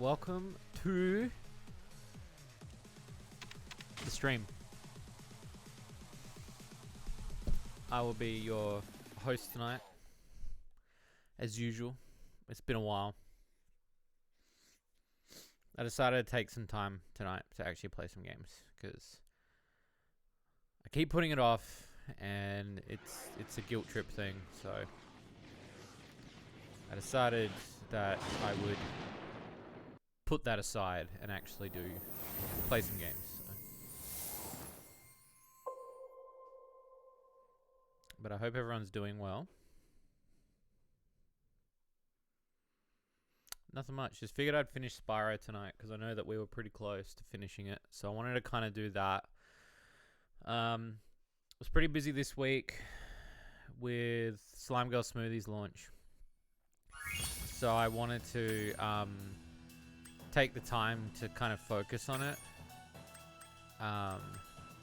welcome to the stream. I will be your host tonight, as usual. It's been a while. I decided to take some time tonight to actually play some games because I keep putting it off, and it's a guilt trip thing. So I decided that I would put that aside and actually play some games. So. But I hope everyone's doing well. Nothing much. Just figured I'd finish Spyro tonight because I know that we were pretty close to finishing it. So I wanted to kind of do that. Was pretty busy this week with Slime Girl Smoothies launch. So I wanted to take the time to kind of focus on it.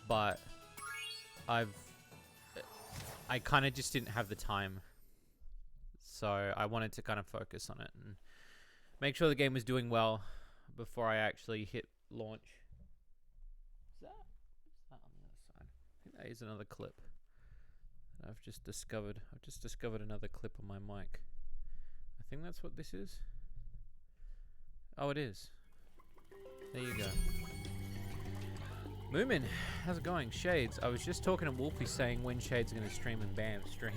But I kind of just didn't have the time. So I wanted to kind of focus on it and make sure the game was doing well before I actually hit launch. What's that on the other side? I think that is another clip that I've just discovered. I've just discovered another clip on my mic. I think that's what this is. Oh, it is. There you go. Moomin, how's it going? Shades, I was just talking to Wolfie saying when Shades going to stream, and bam, stream.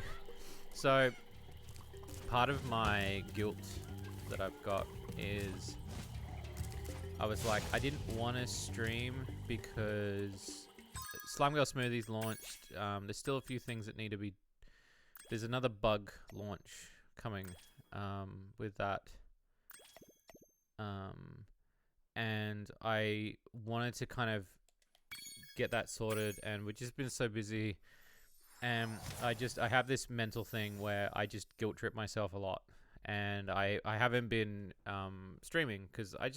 So, part of my guilt that I've got is I was like, I didn't want to stream because Slime Girl Smoothies launched. There's still a few things that need to be... There's another bug launch coming with that. And I wanted to kind of get that sorted, and we've just been so busy. And I have this mental thing where I just guilt trip myself a lot. And I haven't been streaming because I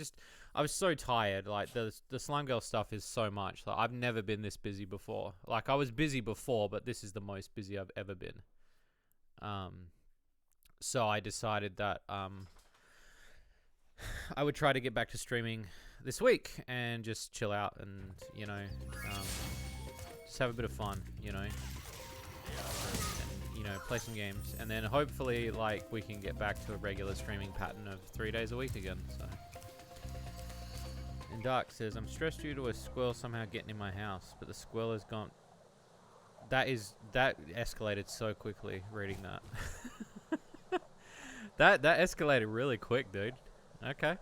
was so tired. Like the Slime Girl stuff is so much. Like I've never been this busy before. Like I was busy before, but this is the most busy I've ever been. So I decided that I would try to get back to streaming this week and just chill out and just have a bit of fun, play some games, and then hopefully like we can get back to a regular streaming pattern of 3 days a week again. So, and Dark says, I'm stressed due to a squirrel somehow getting in my house, but the squirrel is gone. That escalated so quickly reading that. that escalated really quick, dude. Okay.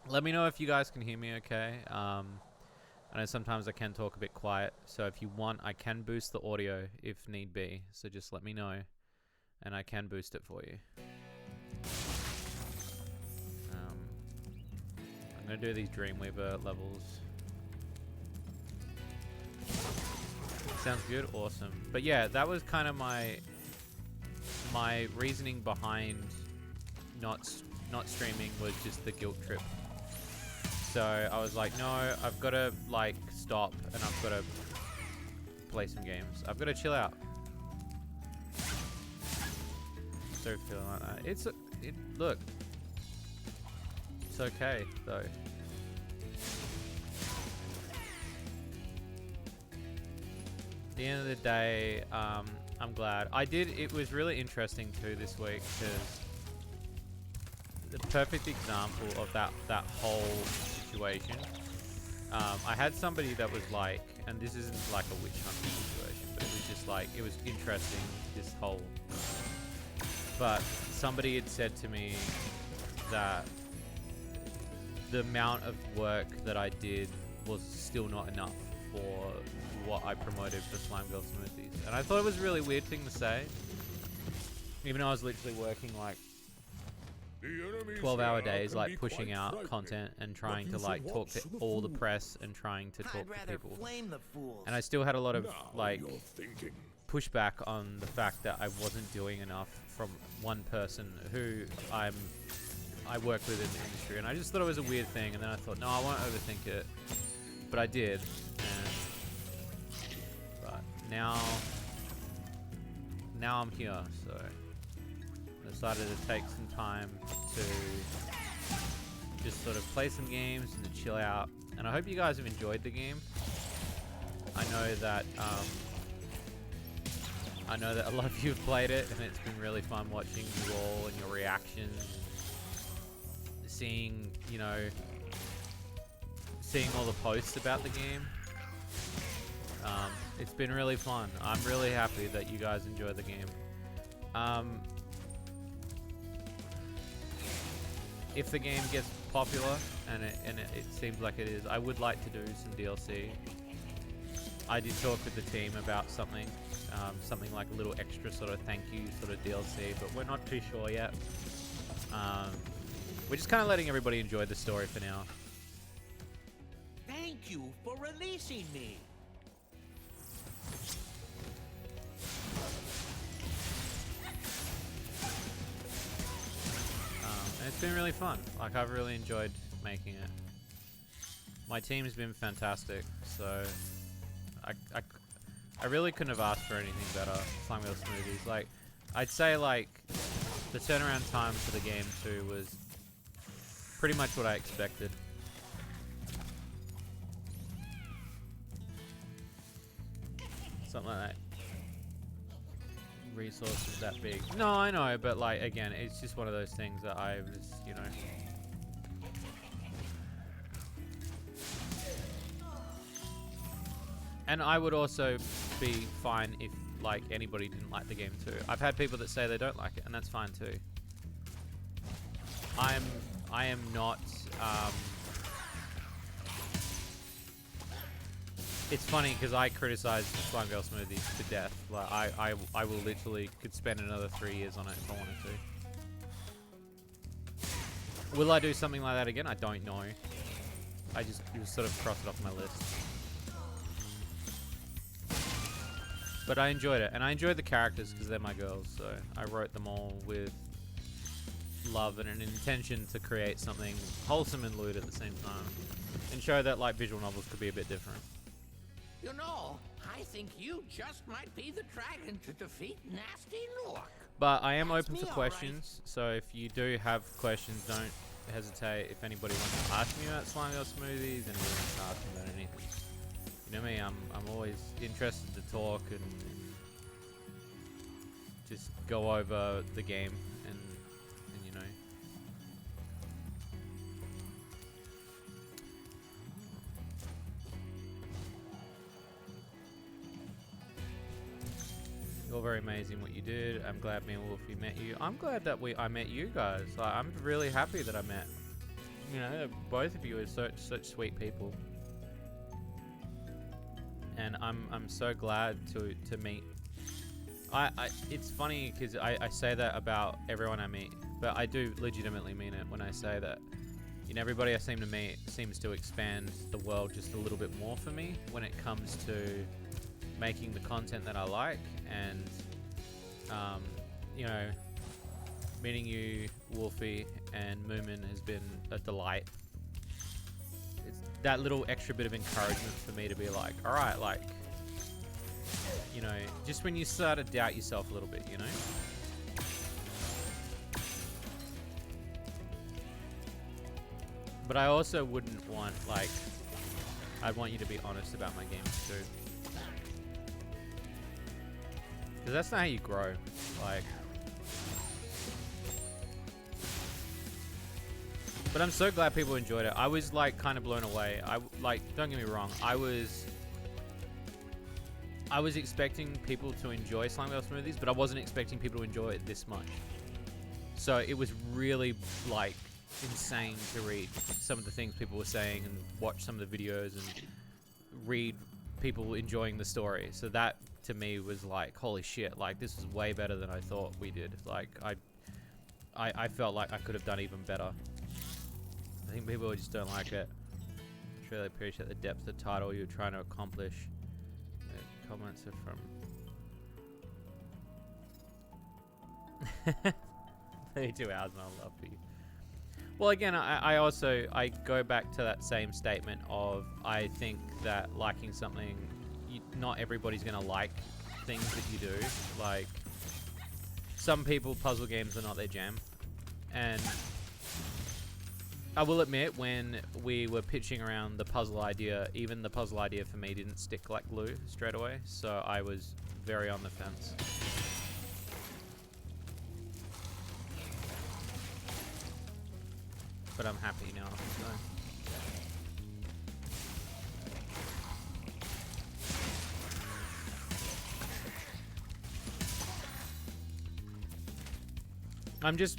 Let me know if you guys can hear me okay. I know sometimes I can talk a bit quiet, so if you want, I can boost the audio if need be. So just let me know, and I can boost it for you. I'm going to do these Dreamweaver levels. Sounds good? Awesome. But yeah, that was kind of my reasoning behind not streaming, was just the guilt trip. So I was like, no, I've got to like stop, and I've got to play some games. I've got to chill out. So feeling like that. Look, it's okay though. At the end of the day, I'm glad it was really interesting too this week, because the perfect example of that whole situation. I had somebody that was like, and this isn't like a witch hunting situation, but it was just like, it was interesting, this whole, but somebody had said to me that the amount of work that I did was still not enough for what I promoted for Slime Girl Smoothies. And I thought it was a really weird thing to say, even though I was literally working like 12-hour days, like pushing out content and trying to like talk to all the press and trying to talk to people. And I still had a lot of like pushback on the fact that I wasn't doing enough from one person who I work with in the industry. And I just thought it was a weird thing, and then I thought, no, I won't overthink it. But I did. But now I'm here, so I decided to take some time to just sort of play some games and to chill out. And I hope you guys have enjoyed the game. I know that a lot of you have played it, and it's been really fun watching you all and your reactions, seeing, you know, seeing all the posts about the game. It's been really fun. I'm really happy that you guys enjoy the game. If the game gets popular, and it seems like it is, I would like to do some DLC. I did talk with the team about something like a little extra sort of thank you sort of DLC, but we're not too sure yet. We're just kind of letting everybody enjoy the story for now. Thank you for releasing me. And it's been really fun. Like, I've really enjoyed making it. My team's been fantastic, so I really couldn't have asked for anything better. Slime Wheel Smoothies. Like, I'd say like the turnaround time for the game too was pretty much what I expected. Something like that. Resources that big. No, I know, but like, again, it's just one of those things that I was, you know. And I would also be fine if like anybody didn't like the game too. I've had people that say they don't like it, and that's fine too. I am not it's funny because I criticize Slime Girl Smoothies to death. Like I will literally could spend another 3 years on it if I wanted to. Will I do something like that again? I don't know. I just sort of crossed it off my list. But I enjoyed it, and I enjoyed the characters because they're my girls, so I wrote them all with love and an intention to create something wholesome and lewd at the same time, and show that like visual novels could be a bit different. You know, I think you just might be the dragon to defeat Nasty Nook. But I am open for questions, so if you do have questions, don't hesitate. If anybody wants to ask me about Slime Girl Smoothies, anybody wants to ask me about anything. You know me, I'm always interested to talk and just go over the game and you know. You're very amazing what you did. I'm glad me and Wolfie met you. I'm glad that I met you guys. I'm really happy that I met. You know, both of you are such sweet people. And I'm so glad to meet. It's funny because I say that about everyone I meet, but I do legitimately mean it when I say that. You know, everybody I seem to meet seems to expand the world just a little bit more for me when it comes to making the content that I like. And you know, meeting you, Wolfie, and Moomin has been a delight. It's that little extra bit of encouragement for me to be like, all right, like, you know, just when you start to doubt yourself a little bit, you know. But I also wouldn't want, like, I'd want you to be honest about my games too. Because that's not how you grow. Like, but I'm so glad people enjoyed it. I was like kind of blown away. Don't get me wrong. I was expecting people to enjoy Slime Girl Smoothies, but I wasn't expecting people to enjoy it this much. So it was really like insane to read some of the things people were saying and watch some of the videos and read people enjoying the story. So that to me was like, holy shit, like this is way better than I thought we did. Like I felt like I could have done even better. I think people just don't like it. I really appreciate the depth of the title you're trying to accomplish. The comments are from 32 hours and I love you. Well, again, I also go back to that same statement of I think that liking something, not everybody's gonna like things that you do. Like, some people, puzzle games are not their jam, and I will admit, when we were pitching around the puzzle idea, even the puzzle idea for me didn't stick like glue straight away, so I was very on the fence. But I'm happy now, so.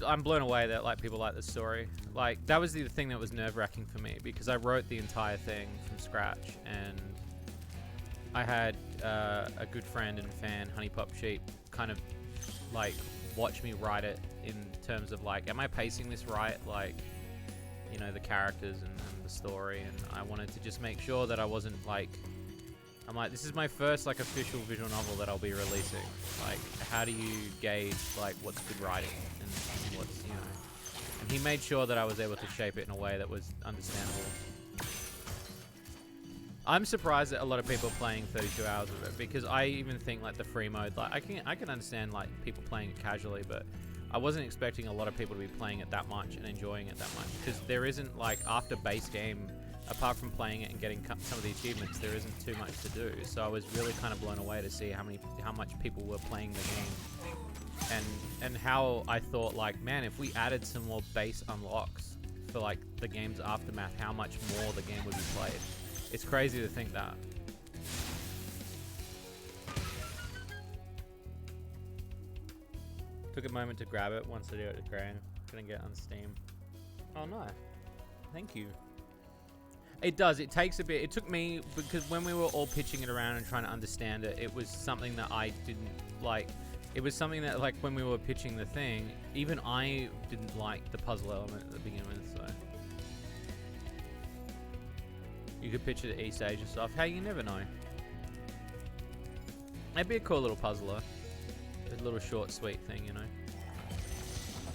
I'm blown away that like people like the story. Like that was the thing that was nerve-wracking for me, because I wrote the entire thing from scratch, and I had a good friend and fan, Honey Pop Sheep, kind of like watch me write it in terms of like, am I pacing this right? Like, you know, the characters and the story, and I wanted to just make sure that I wasn't like, I'm like, this is my first like official visual novel that I'll be releasing. Like, how do you gauge like what's good writing and what's, you know? And he made sure that I was able to shape it in a way that was understandable. I'm surprised that a lot of people are playing 32 hours of it, because I even think like the free mode, like I can understand like people playing it casually, but I wasn't expecting a lot of people to be playing it that much and enjoying it that much, because there isn't like, after base game, apart from playing it and getting some of the achievements, there isn't too much to do. So I was really kind of blown away to see how much people were playing the game, and how I thought like, man, if we added some more base unlocks for like the game's aftermath, how much more the game would be played. It's crazy to think that. Took a moment to grab it once I do it to Crane. Gonna get on Steam. Oh no, thank you. It does. It takes a bit. It took me, because when we were all pitching it around and trying to understand it, it was something that I didn't like. It was something that, like, when we were pitching the thing, even I didn't like the puzzle element at the beginning, so. You could pitch it at East Asia stuff. Hey, you never know. It'd be a cool little puzzler. A little short, sweet thing, you know.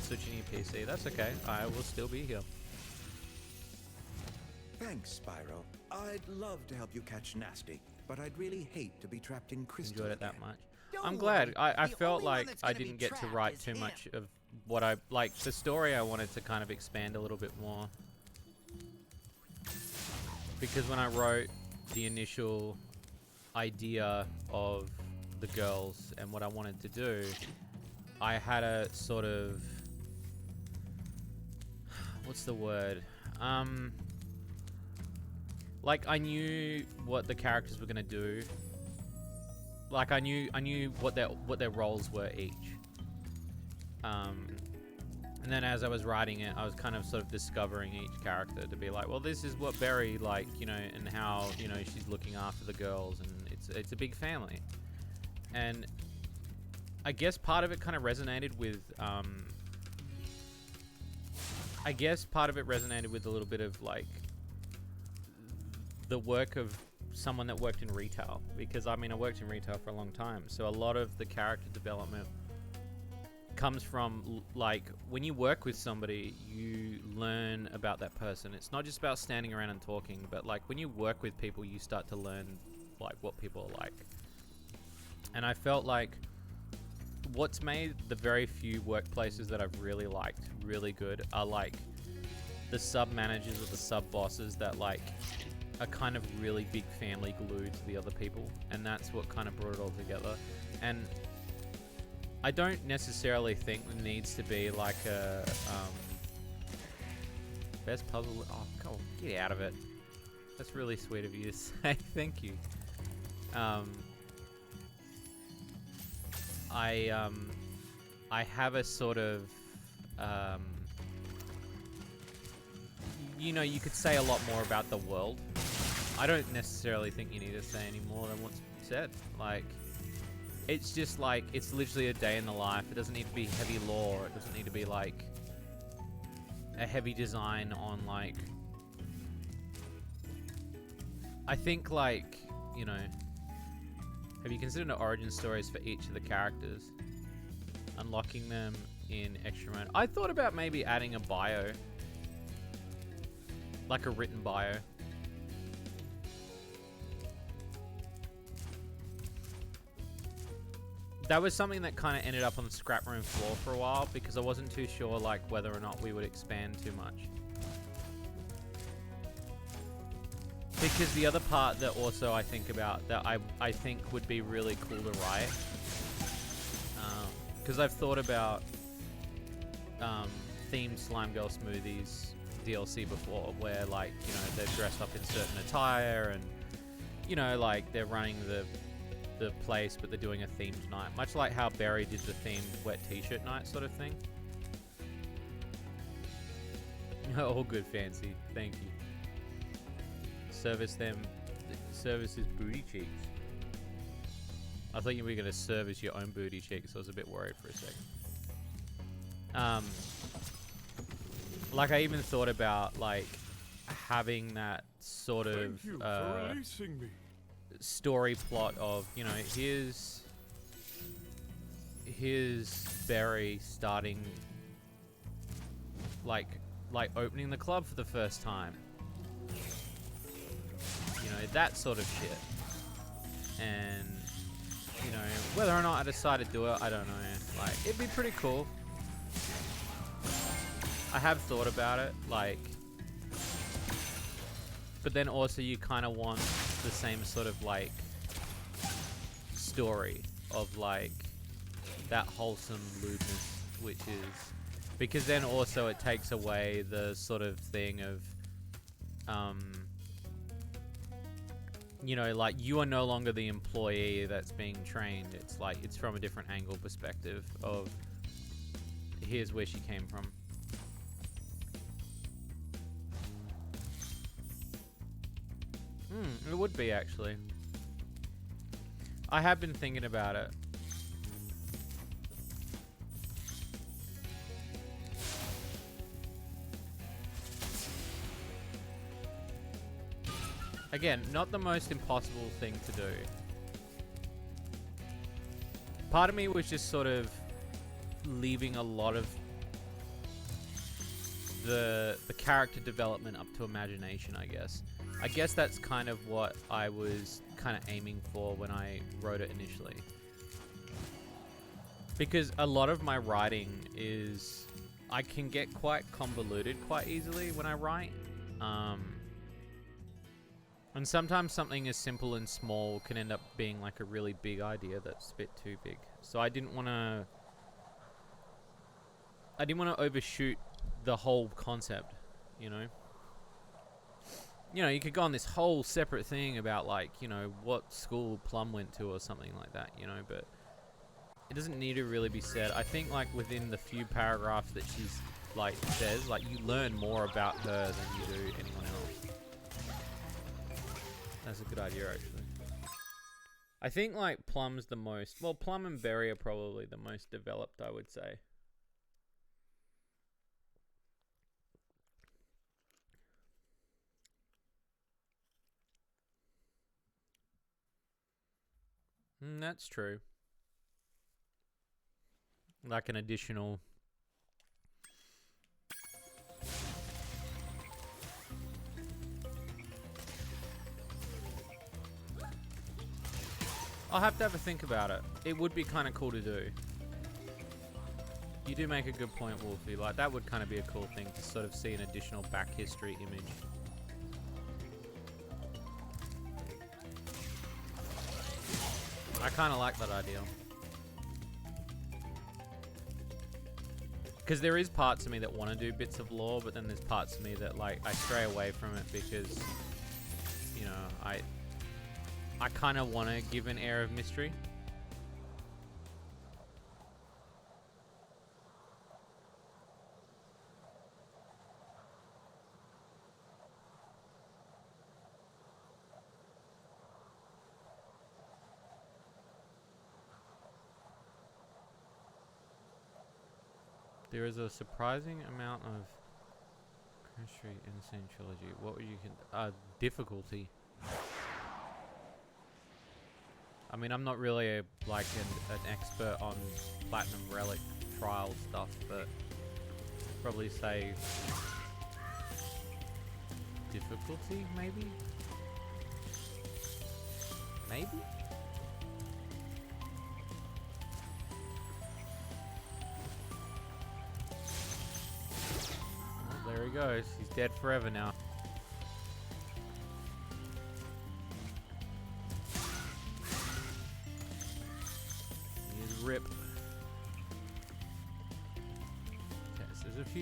Switching your PC. That's okay. I will still be here. Thanks, Spyro. I'd love to help you catch Nasty, but I'd really hate to be trapped in Crystal. Enjoyed it that again. much. Don't I'm worry. glad. I The felt only one like that's I gonna be didn't get to trapped write is too him. much of what I like. The story I wanted to kind of expand a little bit more, because when I wrote the initial idea of the girls and what I wanted to do, I had a sort of, what's the word? Like, I knew what the characters were gonna do. Like, I knew what their roles were each. And then as I was writing it, I was kind of sort of discovering each character to be like, well, this is what Berry, like, you know, and how, you know, she's looking after the girls, and it's a big family. And I guess part of it kind of resonated with, I guess part of it resonated with a little bit of like the work of someone that worked in retail, because I mean, I worked in retail for a long time, so a lot of the character development comes from like, when you work with somebody, you learn about that person. It's not just about standing around and talking, but like when you work with people, you start to learn like what people are like. And I felt like what's made the very few workplaces that I've really liked really good are like the sub managers or the sub bosses that like are kind of really big family glue to the other people, and that's what kind of brought it all together. And I don't necessarily think there needs to be like a best puzzle. Oh, come on, get out of it. That's really sweet of you to say. Thank you. I have a sort of, you know, you could say a lot more about the world. I don't necessarily think you need to say any more than what's said. Like, it's just like, it's literally a day in the life. It doesn't need to be heavy lore. It doesn't need to be like a heavy design on like, I think like, you know, have you considered origin stories for each of the characters? Unlocking them in extra mode. I thought about maybe adding a bio. Like a written bio. That was something that kind of ended up on the scrap room floor for a while, because I wasn't too sure like whether or not we would expand too much. Because the other part that also I think about that I think would be really cool to write, because I've thought about themed Slime Girl Smoothies DLC before, where like, you know, they're dressed up in certain attire and, you know, like they're running the place but they're doing a themed night, much like how Barry did the themed wet t-shirt night sort of thing. All good, Fancy, thank you. Service his booty cheeks. I thought you were gonna service your own booty cheeks, so I was a bit worried for a second. Like I even thought about like having that sort of story plot of, you know, here's Barry starting like opening the club for the first time. You know, that sort of shit. And, you know, whether or not I decide to do it, I don't know. Like, it'd be pretty cool. I have thought about it, like, but then also you kind of want the same sort of, like, story of, like, that wholesome lewdness, which is, because then also it takes away the sort of thing of, you know, like, you are no longer the employee that's being trained. It's like, it's from a different angle perspective of, here's where she came from. It would be, actually. I have been thinking about it. Again, not the most impossible thing to do. Part of me was just sort of leaving a lot of the character development up to imagination, I guess. I guess that's kind of what I was kind of aiming for when I wrote it initially. Because a lot of my writing is... I can get quite convoluted quite easily when I write. And sometimes something as simple and small can end up being like a really big idea that's a bit too big. So I didn't want to overshoot the whole concept, you know? You know, you could go on this whole separate thing about, like, you know, what school Plum went to or something like that, you know, but it doesn't need to really be said. I think, like, within the few paragraphs that she's, like, says, like, you learn more about her than you do anyone else. That's a good idea, actually. I think, like, Plum's the most... Well, Plum and Berry are probably the most developed, I would say. That's true. Like an additional... I'll have to have a think about it. It would be kind of cool to do. You do make a good point, Wolfie. Like, that would kind of be a cool thing to sort of see an additional back history image. I kind of like that idea. Because there is parts of me that want to do bits of lore, but then there's parts of me that, like, I stray away from it because, you know, I kind of want to give an air of mystery. There is a surprising amount of Crash Insane Trilogy. What would you difficulty? I mean, I'm not really an expert on Platinum Relic trial stuff, but probably say difficulty, maybe? Maybe? Well, there he goes. He's dead forever now.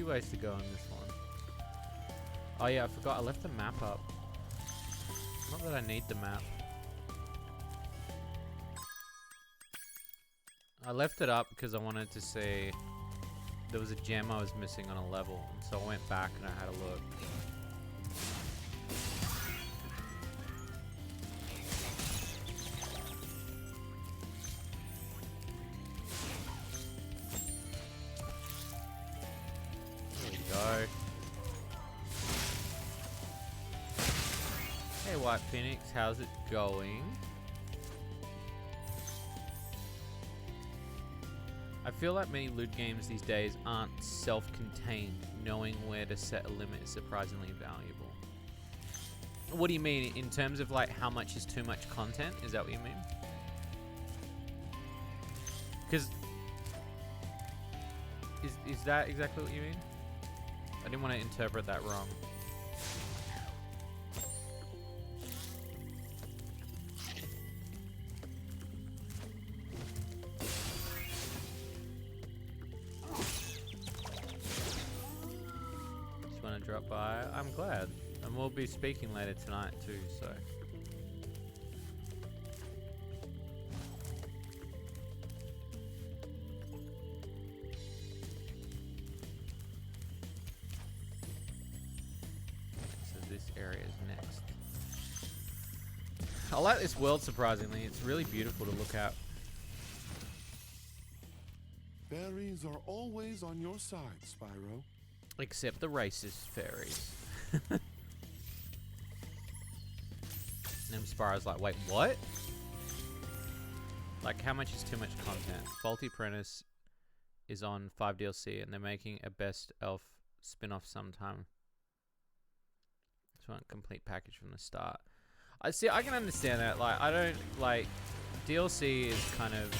few ways to go in this one. Oh yeah, I forgot. I left the map up. Not that I need the map. I left it up because I wanted to see. There was a gem I was missing on a level, and so I went back and I had a look. There we go. Hey White Phoenix, how's it going? I feel like many loot games these days aren't self-contained. Knowing where to set a limit is surprisingly valuable. What do you mean in terms of like how much is too much content? Is that what you mean? Because is that exactly what you mean? I didn't want to interpret that wrong. Drop by. I'm glad. And we'll be speaking later tonight too, so. So this area is next. I like this world surprisingly. It's really beautiful to look at. Fairies are always on your side, Spyro. Except the racist fairies. And then Spyro's like, wait, what? Like, how much is too much content? Faulty Apprentice is on 5 DLC and they're making a Best Elf spin-off sometime. Just want a complete package from the start. I see, I can understand that. Like, I don't, like, DLC is kind of...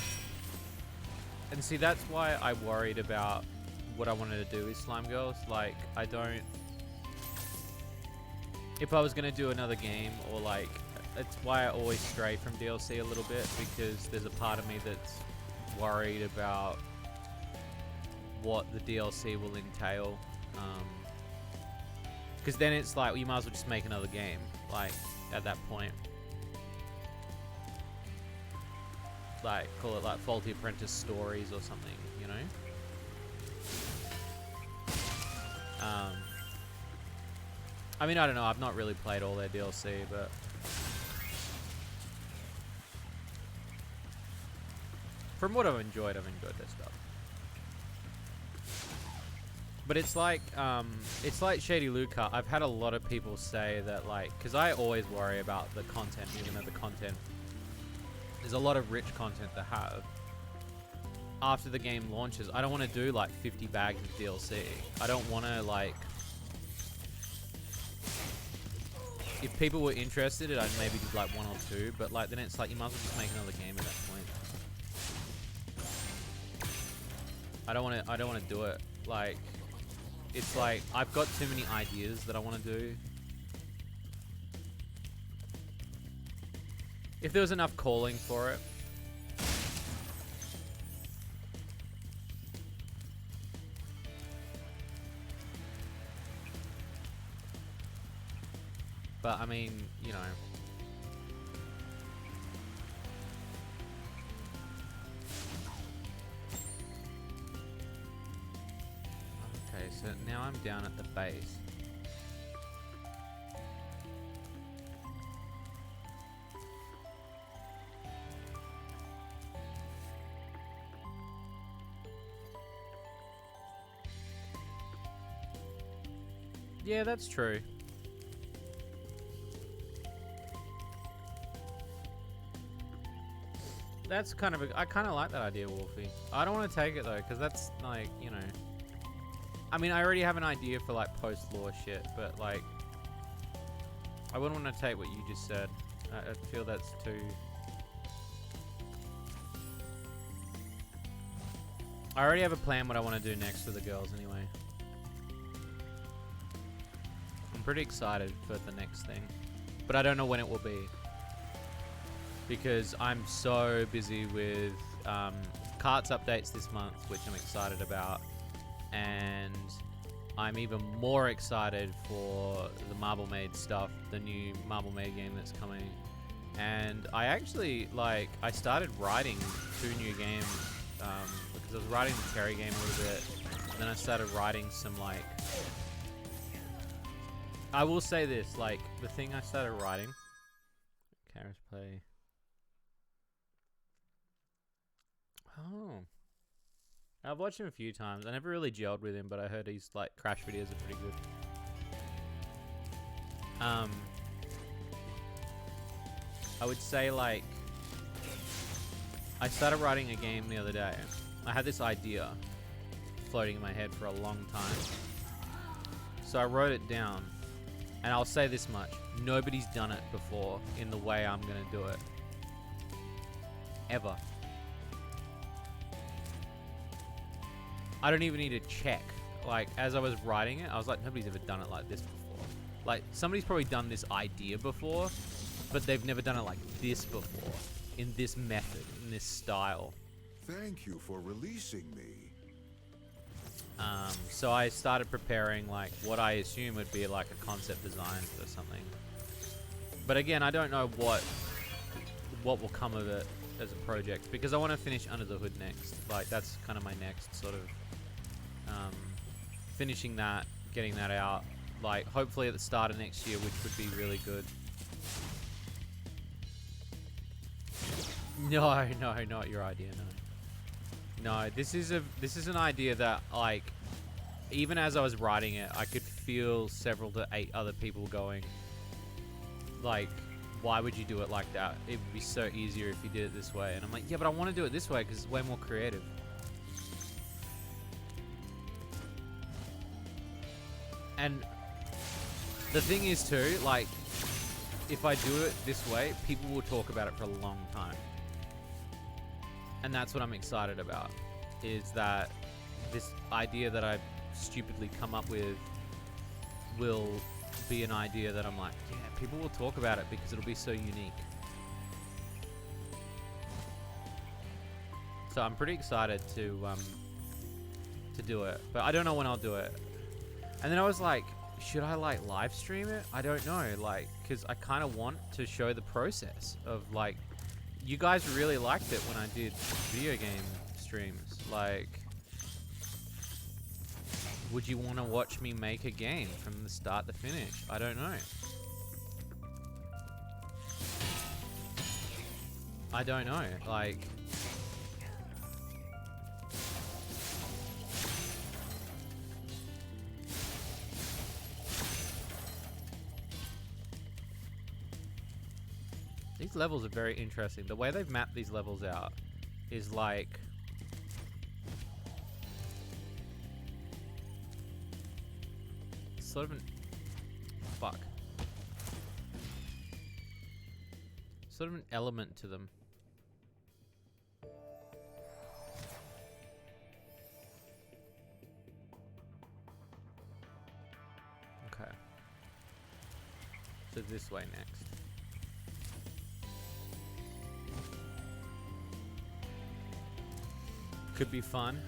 And see, that's why I worried about what I wanted to do with Slime Girls. Like, I don't... If I was going to do another game, or like... That's why I always stray from DLC a little bit, because there's a part of me that's worried about what the DLC will entail. Because then it's like, well, you might as well just make another game, like, at that point. Like, call it like Faulty Apprentice Stories or something, you know? I mean, I don't know. I've not really played all their DLC, but from what I've enjoyed their stuff. But it's like Shady Luca. I've had a lot of people say that, like, because I always worry about the content, even though the content, there's a lot of rich content to have. After the game launches, I don't want to do like 50 bags of DLC. I don't want to, like, if people were interested, I'd maybe do like 1 or 2, but like then it's like you might as well just make another game at that point. I don't want to do it. Like, it's like I've got too many ideas that I want to do. If there was enough calling for it. But I mean, you know. Okay, so now I'm down at the base. Yeah, that's true. That's kind of I kind of like that idea, Wolfie. I don't want to take it though, because that's like, you know. I mean, I already have an idea for like post-lore shit, but like, I wouldn't want to take what you just said. I feel that's too. I already have a plan what I want to do next for the girls anyway. I'm pretty excited for the next thing, but I don't know when it will be. Because I'm so busy with carts updates this month, which I'm excited about, and I'm even more excited for the Marble Maid stuff, the new Marble Maid game that's coming. And I actually, like, I started writing 2 new games, because I was writing the Terry game a little bit, and then I started writing some, like, I will say this, like, the thing I started writing, Karis play, oh, I've watched him a few times. I never really gelled with him, but I heard his, like, Crash videos are pretty good. I would say, like, I started writing a game the other day. I had this idea floating in my head for a long time. So I wrote it down. And I'll say this much. Nobody's done it before in the way I'm going to do it. Ever. I don't even need to check. Like, as I was writing it, I was like, nobody's ever done it like this before. Like, somebody's probably done this idea before, but they've never done it like this before. In this method, in this style. Thank you for releasing me. So I started preparing like what I assume would be like a concept design for something. But again, I don't know what will come of it as a project, because I want to finish Under the Hood next. Like, that's kind of my next sort of finishing that, getting that out, like hopefully at the start of next year, which would be really good. No, not your idea, no, this is an idea that, like, even as I was writing it, I could feel several to 8 other people going, like, why would you do it like that? It would be so easier if you did it this way. And I'm like, yeah, but I want to do it this way because it's way more creative. And the thing is too, like, if I do it this way, people will talk about it for a long time. And that's what I'm excited about, is that this idea that I've stupidly come up with will be an idea that I'm like, yeah, people will talk about it because it'll be so unique. So I'm pretty excited to do it, but I don't know when I'll do it. And then I was like, should I like live stream it? I don't know, like, because I kind of want to show the process of, like, you guys really liked it when I did video game streams. Like, would you want to watch me make a game from the start to finish? I don't know. I don't know, like... These levels are very interesting. The way they've mapped these levels out is like... sort of an... fuck. Sort of an element to them. Okay. So this way next. Could be fun.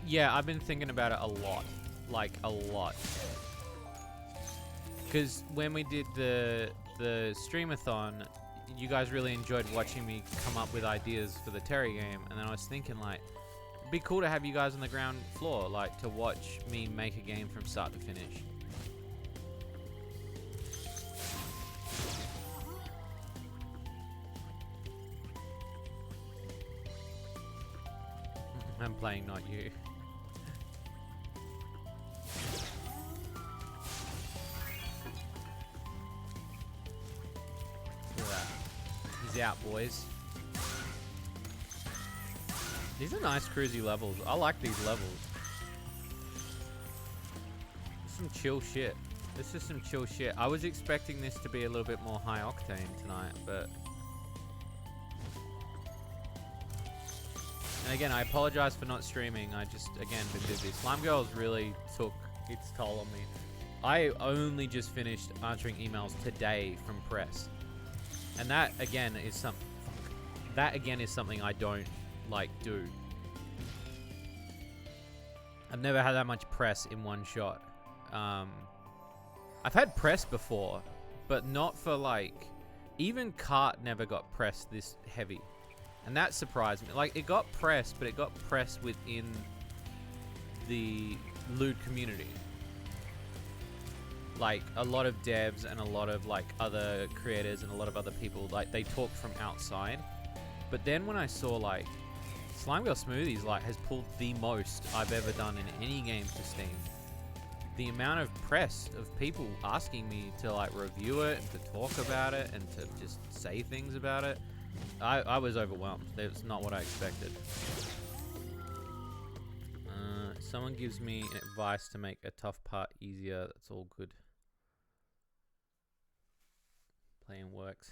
Yeah, I've been thinking about it a lot. Like, a lot. Because when we did the streamathon, you guys really enjoyed watching me come up with ideas for the Terry game. And then I was thinking, like, it'd be cool to have you guys on the ground floor, like, to watch me make a game from start to finish. I'm playing, not you. Look at that. He's out, boys. These are nice cruisy levels. I like these levels. Some chill shit. This is some chill shit. I was expecting this to be a little bit more high octane tonight, but... And again, I apologize for not streaming. I just, again, been busy. Slime Girls really took its toll on me. I only just finished answering emails today from press. And that, again, is something I don't, like, do. I've never had that much press in one shot. I've had press before, but not for like, even Cart never got pressed this heavy. And that surprised me. Like, it got pressed, but it got pressed within the lewd community. Like, a lot of devs and a lot of like other creators and a lot of other people, like, they talked from outside. But then when I saw like Slime Girl Smoothies like has pulled the most I've ever done in any game for Steam. The amount of press of people asking me to like review it and to talk about it and to just say things about it, I was overwhelmed. That's not what I expected. Someone gives me advice to make a tough part easier. That's all good. Playing works.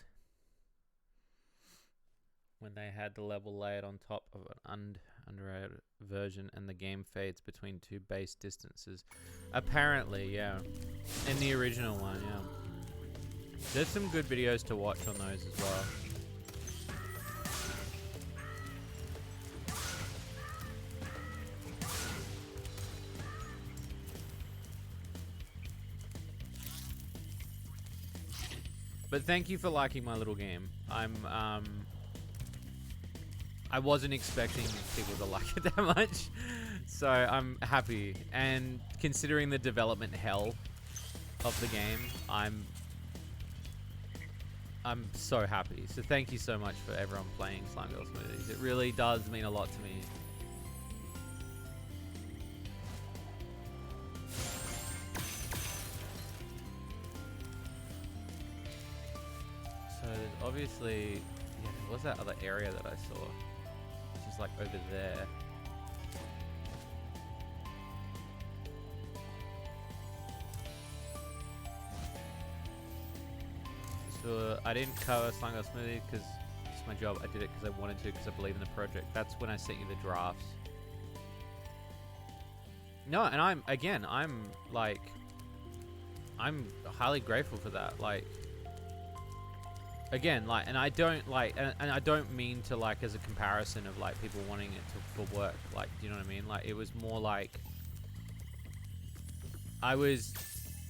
When they had the level layered on top of an underrated version and the game fades between two base distances. Apparently, yeah. In the original one, yeah. There's some good videos to watch on those as well. But thank you for liking my little game. I wasn't expecting people to like it that much, so I'm happy. And considering the development hell of the game, I'm so happy. So thank you so much for everyone playing Slime Girl Smoothies. It really does mean a lot to me. So there's obviously, yeah, there was that other area that I saw, which is like over there. So I didn't cover Slime Girl Smoothie because it's my job. I did it because I wanted to, because I believe in the project. That's when I sent you the drafts. No, and I'm highly grateful for that. Like, again, like, and I don't like, and I don't mean to like as a comparison of like people wanting it for work. Like, do you know what I mean? Like, it was more like I was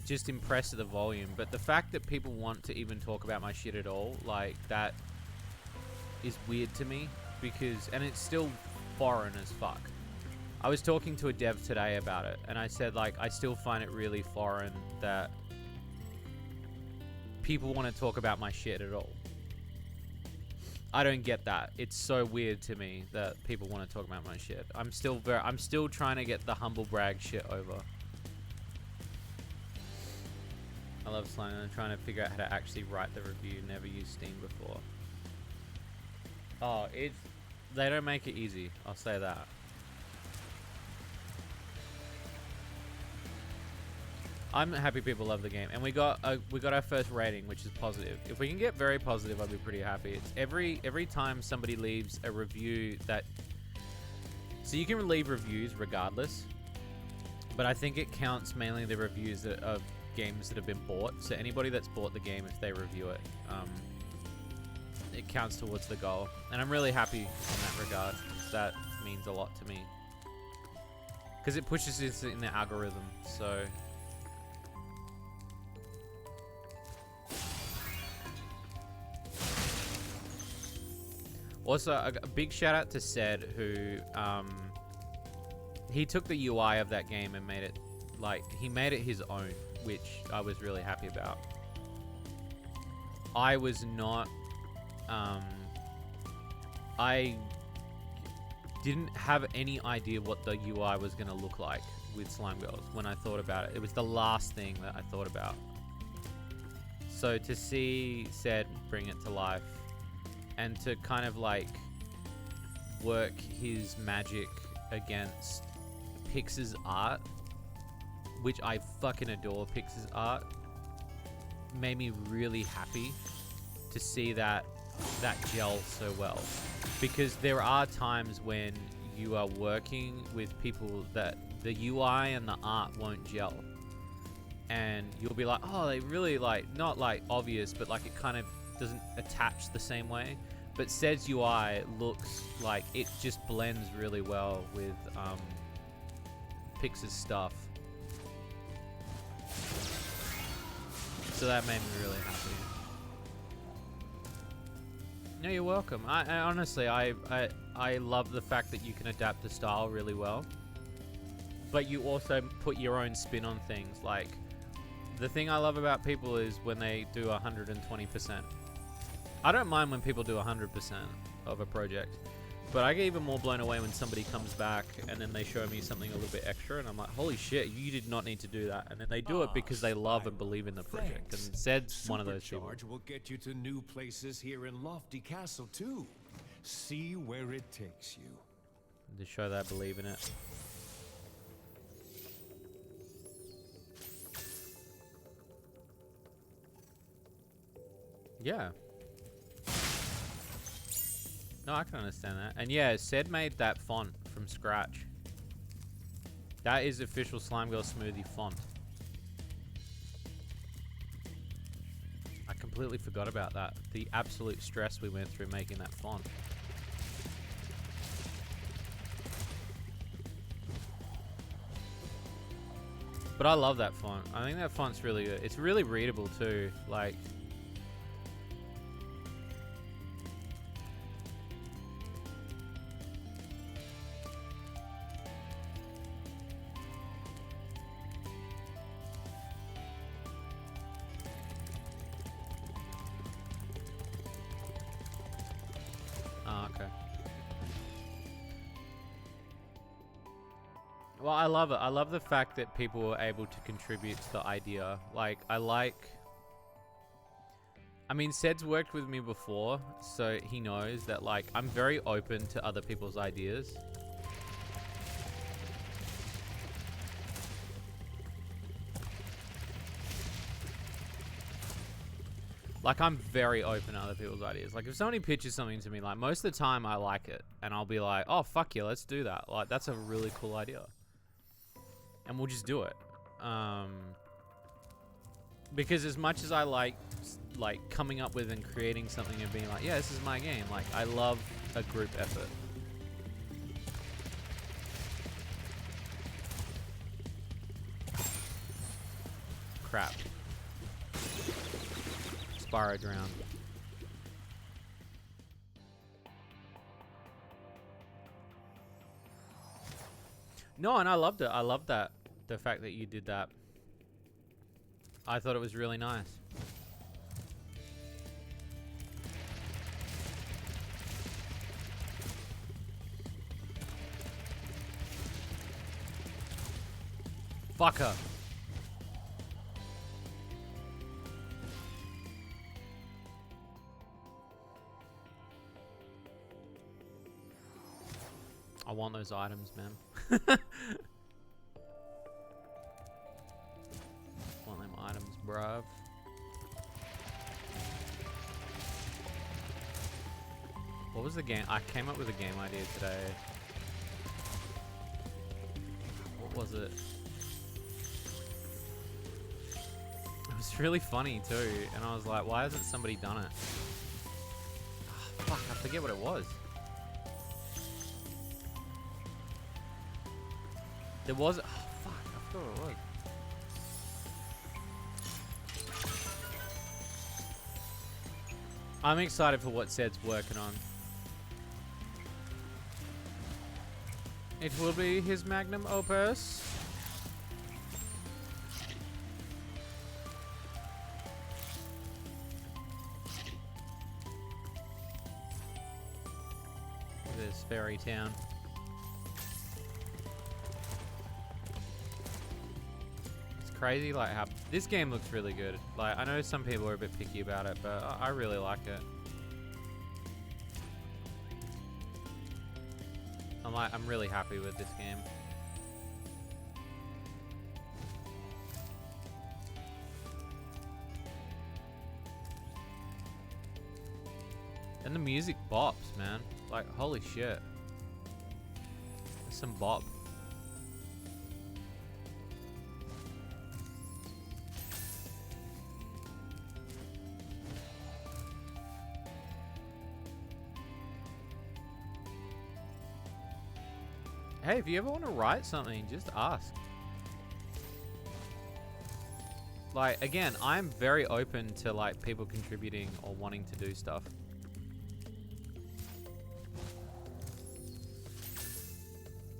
just impressed with the volume, but the fact that people want to even talk about my shit at all, like, that is weird to me, because, and it's still foreign as fuck. I was talking to a dev today about it, and I said, like, I still find it really foreign that people want to talk about my shit at all. I don't get that. It's so weird to me that people want to talk about my shit. I'm still trying to get the humble brag shit over. I love Slime. I'm trying to figure out how to actually write the review. Never used Steam before. Oh, they don't make it easy. I'll say that. I'm happy people love the game, and we got our first rating, which is positive. If we can get very positive, I'll be pretty happy. It's every time somebody leaves a review that, so you can leave reviews regardless, but I think it counts mainly the reviews that of games that have been bought. So anybody that's bought the game, if they review it, it counts towards the goal, and I'm really happy in that regard, because that means a lot to me, because it pushes us in the algorithm. So also a big shout out to Sed, who he took the UI of that game and made it, like, he made it his own, which I was really happy about. I was not, I didn't have any idea what the UI was going to look like with Slime Girls when I thought about it. It was the last thing that I thought about. So to see Sed bring it to life and to kind of like work his magic against Pix's art, which I fucking adore Pix's art, made me really happy to see that gel so well. Because there are times when you are working with people that the UI and the art won't gel, and you'll be like, oh, they really, like, not like obvious, but like it kind of doesn't attach the same way. But Sed's UI looks like it just blends really well with picks his stuff. So that made me really happy. No, you're welcome. I honestly, I love the fact that you can adapt the style really well, but you also put your own spin on things. Like, the thing I love about people is when they do 120%. I don't mind when people do 100% of a project, but I get even more blown away when somebody comes back and then they show me something a little bit extra, and I'm like, holy shit, you did not need to do that. And then they do it because they love and believe in the project. Thanks. And Zed's one of those people. Supercharge will get you to new places here in Lofty Castle too. See where it takes you. To show that I believe in it. Yeah. No, I can understand that. And yeah, Zed made that font from scratch. That is official Slime Girl Smoothie font. I completely forgot about that. The absolute stress we went through making that font. But I love that font. I think that font's really good. It's really readable too. Like, okay. Well, I love it. I love the fact that people were able to contribute to the idea. Like, I mean, Zed's worked with me before, so he knows that, like, I'm very open to other people's ideas. Like, I'm very open to other people's ideas. Like, if somebody pitches something to me, like, most of the time I like it. And I'll be like, oh, fuck yeah, let's do that. Like, that's a really cool idea. And we'll just do it. Because as much as I like coming up with and creating something and being like, yeah, this is my game. Like, I love a group effort. Crap. Spyro drowned. No, and I loved it. I loved that. The fact that you did that. I thought it was really nice. Fucker. I want those items, man. Want them items, bruv. What was the game? I came up with a game idea today. What was it? It was really funny too, and I was like, why hasn't somebody done it? Oh, fuck, I forget what it was. There was... Oh, fuck. I forgot what it was. I'm excited for what Zed's working on. It will be his magnum opus. This fairy town. Crazy like how this game looks really good. Like, I know some people are a bit picky about it, but I really like it. I'm really happy with this game. And the music bops, man. Like, holy shit. There's some bop. Hey, if you ever want to write something, just ask. Like, again, I'm very open to like people contributing or wanting to do stuff.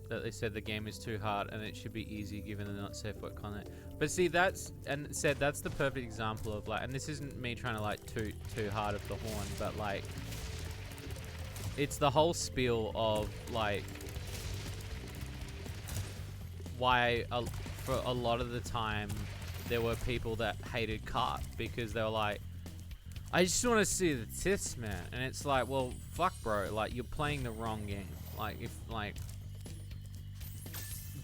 That they said the game is too hard and it should be easy given the not safe word content. But see, that's the perfect example of like, and this isn't me trying to like toot too hard of the horn, but like, it's the whole spiel of like why for a lot of the time there were people that hated Cart because they were like, I just want to see the tits, man. And it's like, well, fuck, bro. Like, you're playing the wrong game. Like, if like,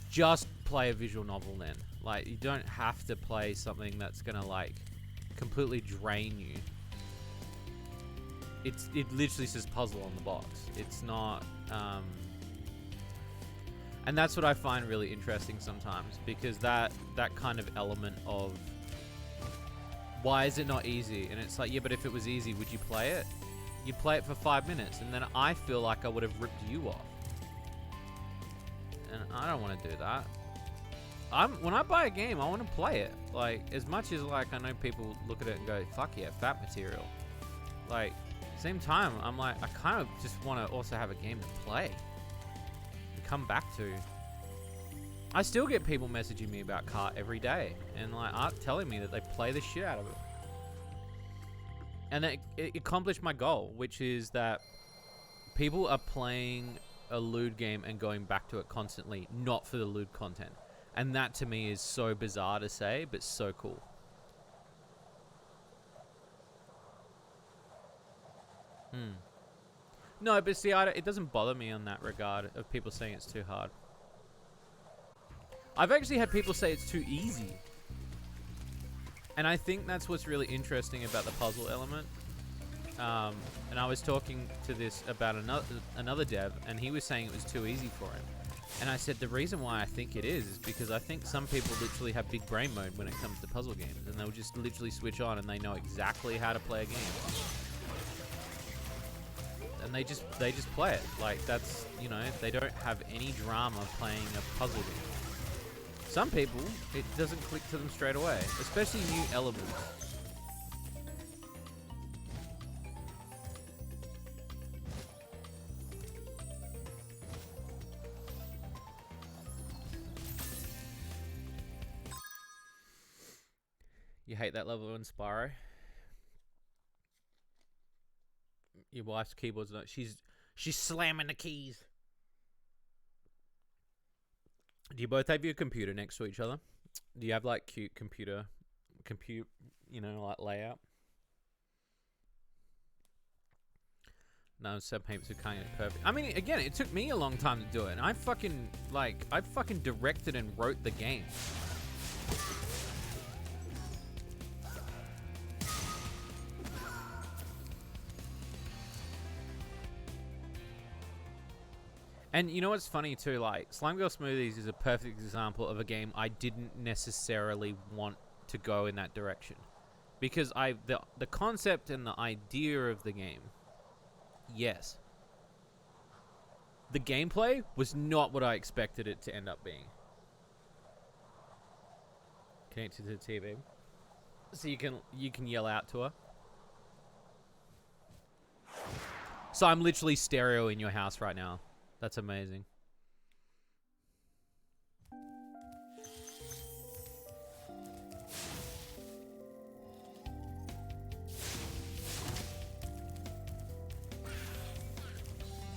just play a visual novel then. Like, you don't have to play something that's gonna like completely drain you. It literally says puzzle on the box. It's not and that's what I find really interesting sometimes, because that kind of element of why is it not easy? And it's like, yeah, but if it was easy, would you play it? You'd play it for 5 minutes, and then I feel like I would have ripped you off. And I don't want to do that. When I buy a game, I want to play it. Like, as much as like I know people look at it and go, fuck yeah, fat material. Like, same time, I'm like, I kind of just want to also have a game to play. Come back to. I still get people messaging me about Cart every day and like art telling me that they play the shit out of it, and it accomplished my goal, which is that people are playing a lewd game and going back to it constantly, not for the lewd content, and that to me is so bizarre to say, but so cool. No, but see, it doesn't bother me on that regard of people saying it's too hard. I've actually had people say it's too easy. And I think that's what's really interesting about the puzzle element. And I was talking to this about another dev, and he was saying it was too easy for him. And I said the reason why I think it is because I think some people literally have big brain mode when it comes to puzzle games. And they'll just literally switch on and they know exactly how to play a game. And they just play it. Like, that's, you know, they don't have any drama playing a puzzle game. Some people, it doesn't click to them straight away, especially new elements. You hate that level in Spyro? Your wife's keyboard's not. She's slamming the keys. Do you both have your computer next to each other? Do you have like cute compute, you know, like layout? No, Seb Paints who can't get it perfect. I mean, again, it took me a long time to do it, and I fucking directed and wrote the game. And you know what's funny too, like, Slime Girl Smoothies is a perfect example of a game I didn't necessarily want to go in that direction. Because the concept and the idea of the game, yes. The gameplay was not what I expected it to end up being. Connect to the TV. So you can yell out to her. So I'm literally stereo in your house right now. That's amazing.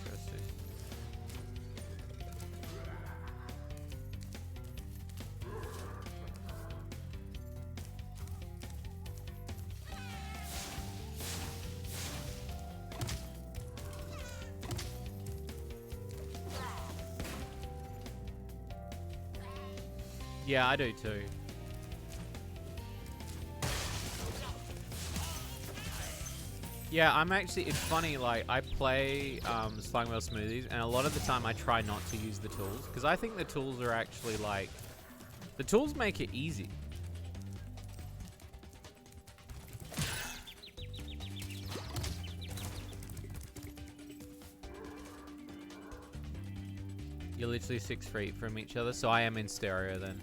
Interesting. Yeah, I do too. Yeah, I'm actually, it's funny, like, I play Slime Girl Smoothies, and a lot of the time I try not to use the tools, because I think the tools are actually, like, the tools make it easy. You're literally 6 feet from each other, so I am in stereo then.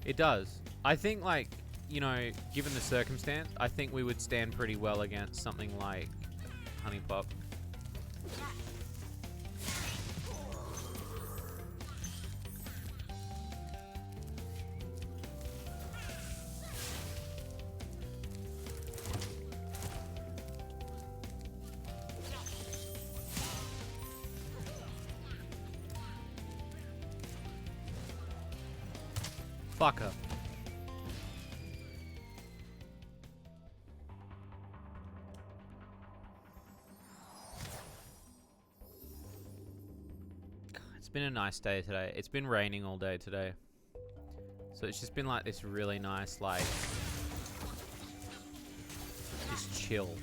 It does. I think, like, you know, given the circumstance, I think we would stand pretty well against something like Honey Pop. Fucker. It's been a nice day today. It's been raining all day today. So it's just been like this really nice, like, just chill.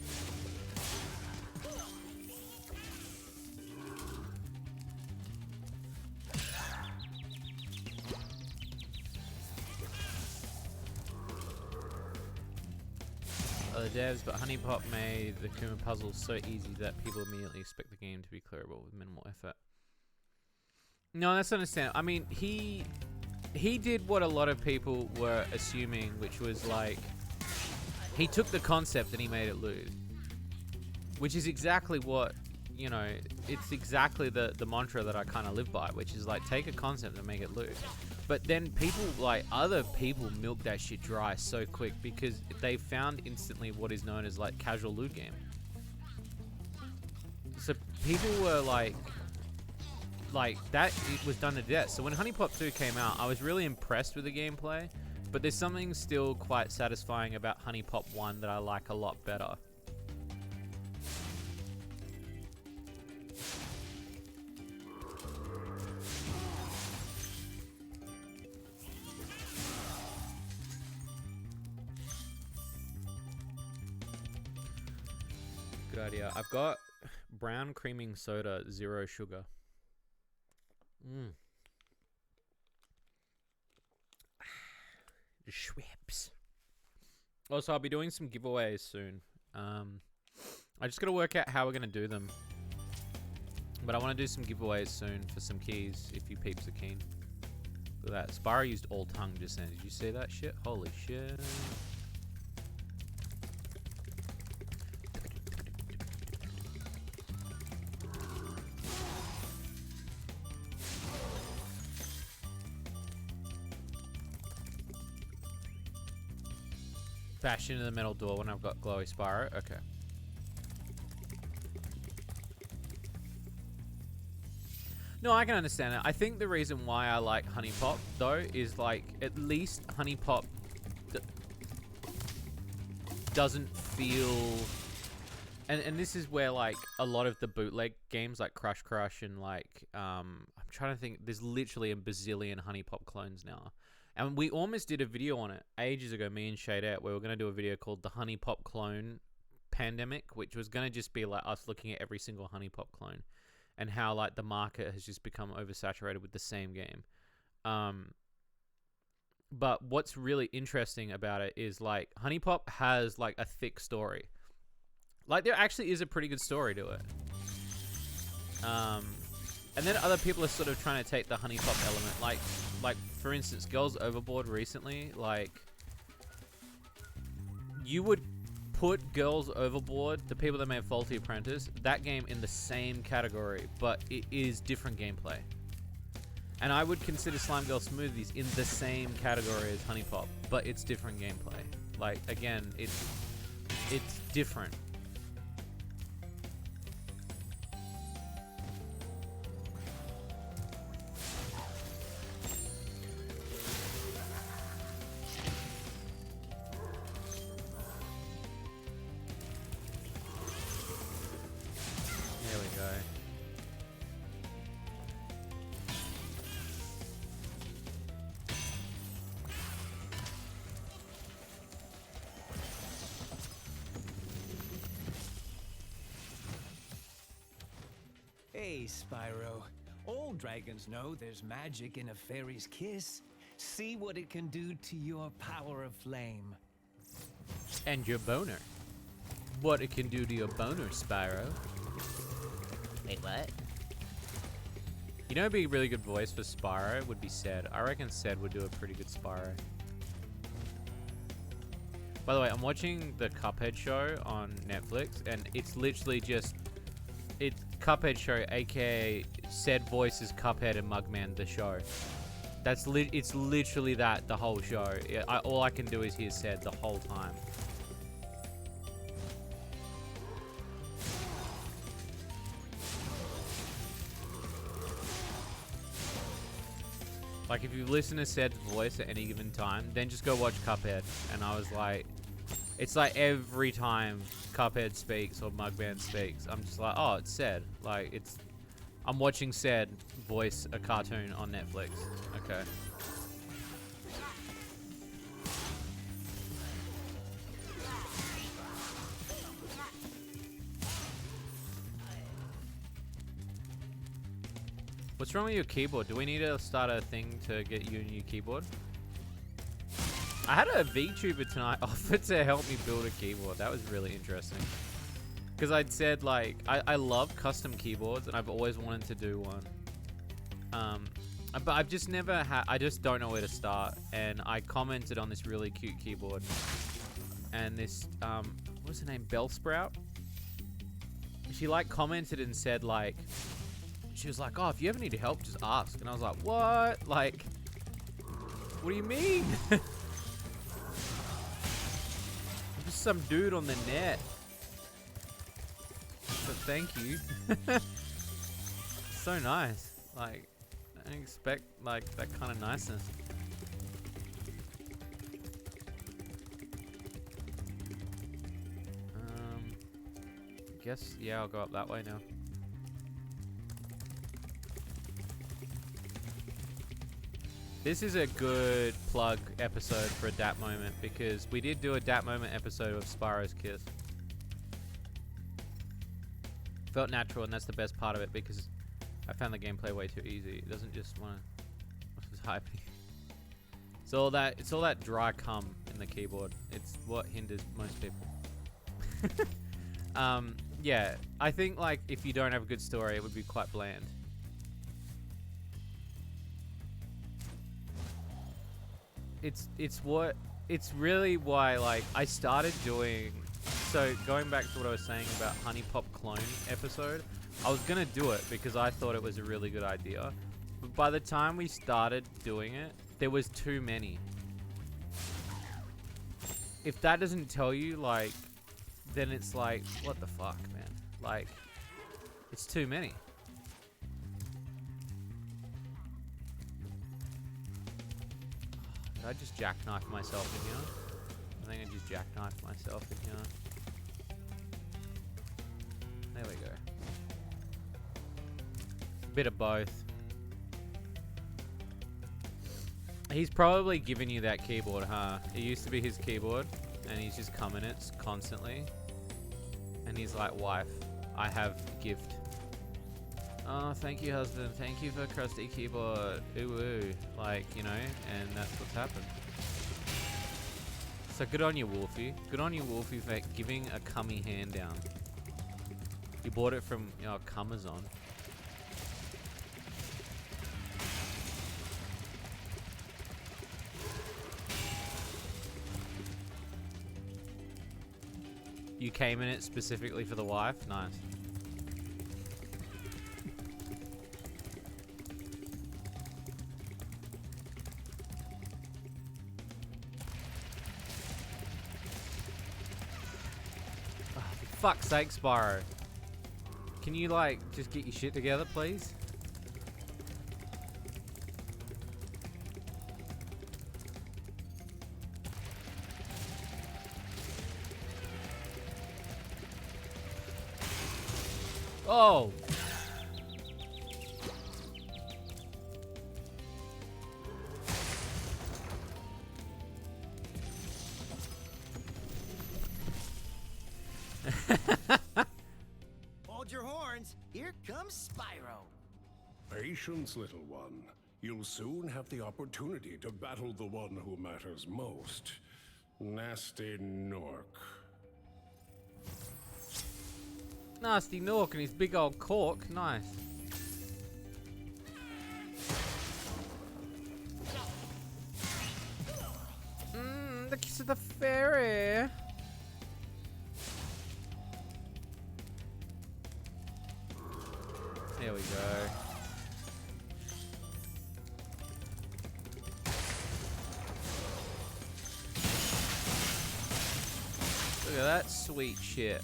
Other devs, but Honey Pop made the Kuma puzzle so easy that people immediately expect the game to be clearable with minimal effort. No, that's understandable. I mean, he did what a lot of people were assuming, which was like, he took the concept and he made it lose. Which is exactly what, you know, it's exactly the mantra that I kind of live by, which is like, take a concept and make it lose. But then people, like, other people milk that shit dry so quick because they found instantly what is known as, like, casual loot game. So people were like that, it was done to death. So when Honey Pop 2 came out, I was really impressed with the gameplay, but there's something still quite satisfying about Honey Pop 1 that I like a lot better. Good idea. I've got brown creaming soda, 0 sugar. Schweppes. Also, I'll be doing some giveaways soon. I just gotta work out how we're gonna do them. But I want to do some giveaways soon for some keys, if you peeps are keen. Look at that. Spyro used all tongue just then. Did you see that shit? Holy shit. Bash into the metal door when I've got glowy Spyro. Okay. No, I can understand it. I think the reason why I like Honey Pop, though, is like, at least Honey Pop doesn't feel... And this is where, like, a lot of the bootleg games, like Crush Crush and, like, I'm trying to think, there's literally a bazillion Honey Pop clones now. And we almost did a video on it ages ago, me and Shady, where we were going to do a video called The Honey Pop Clone Pandemic, which was going to just be like us looking at every single Honey Pop clone and how, like, the market has just become oversaturated with the same game. But what's really interesting about it is, like, Honey Pop has, like, a thick story. Like, there actually is a pretty good story to it. And then other people are sort of trying to take the Honey Pop element, like for instance, Girls Overboard recently, like, you would put Girls Overboard, the people that made Faulty Apprentice, that game in the same category, but it is different gameplay. And I would consider Slime Girl Smoothies in the same category as Honey Pop, but it's different gameplay. Like, again, it's different. Hey, Spyro. All dragons know there's magic in a fairy's kiss. See what it can do to your power of flame. And your boner. What it can do to your boner, Spyro. Wait, what? You know, it'd be a really good voice for Spyro would be Ced. I reckon Ced would do a pretty good Spyro. By the way, I'm watching the Cuphead show on Netflix, and it's literally just it's Cuphead show, aka Ced voices Cuphead and Mugman the show. That's it's literally that the whole show. All I can do is hear Ced the whole time. Like, if you listen to Ced's voice at any given time, then just go watch Cuphead. And I was like, it's like every time Cuphead speaks or Mugman speaks, I'm just like, oh, it's Ced. Like, I'm watching Ced voice a cartoon on Netflix. Okay. What's wrong with your keyboard? Do we need to start a thing to get you a new keyboard? I had a VTuber tonight offer to help me build a keyboard. That was really interesting. Because I'd said, like, I love custom keyboards and I've always wanted to do one. But I've just never had, I just don't know where to start. And I commented on this really cute keyboard. And this, what's her name? Bellsprout? She, like, commented and said, like, she was like, oh, if you ever need help, just ask. And I was like, what? Like, what do you mean? I'm just some dude on the net. But thank you. So nice. Like, I didn't expect, like, that kind of niceness. I guess, yeah, I'll go up that way now. This is a good plug episode for a DAP moment because we did do a DAP moment episode of Spyro's Kiss. Felt natural, and that's the best part of it because I found the gameplay way too easy. It doesn't just want to. It's hyping. It's all that dry cum in the keyboard. It's what hinders most people. Yeah, I think like if you don't have a good story, it would be quite bland. It's really why, like, I started doing, so going back to what I was saying about Honey Pop Clone episode, I was gonna do it because I thought it was a really good idea, but by the time we started doing it, there was too many. If that doesn't tell you, like, then it's like, what the fuck, man? Like, it's too many. Did I just jackknife myself in here? I think I just jackknifed myself in here. There we go. Bit of both. He's probably giving you that keyboard, huh? It used to be his keyboard, and he's just coming it constantly. And he's like, wife, I have gift. Oh, thank you, husband. Thank you for crusty keyboard. Ooh, ooh. Like, you know, and that's what's happened. So good on you, Wolfie. Good on you, Wolfie, for giving a cummy hand down. You bought it from, you know, Cumazon. You came in it specifically for the wife? Nice. Fuck's sake, Spyro. Can you, like, just get your shit together, please? Oh! Hold your horns. Here comes Spyro. Patience, little one. You'll soon have the opportunity to battle the one who matters most. Nasty Nork. Nasty Nork and his big old cork. Nice. The kiss of the fairy. There we go. Look at that sweet shit.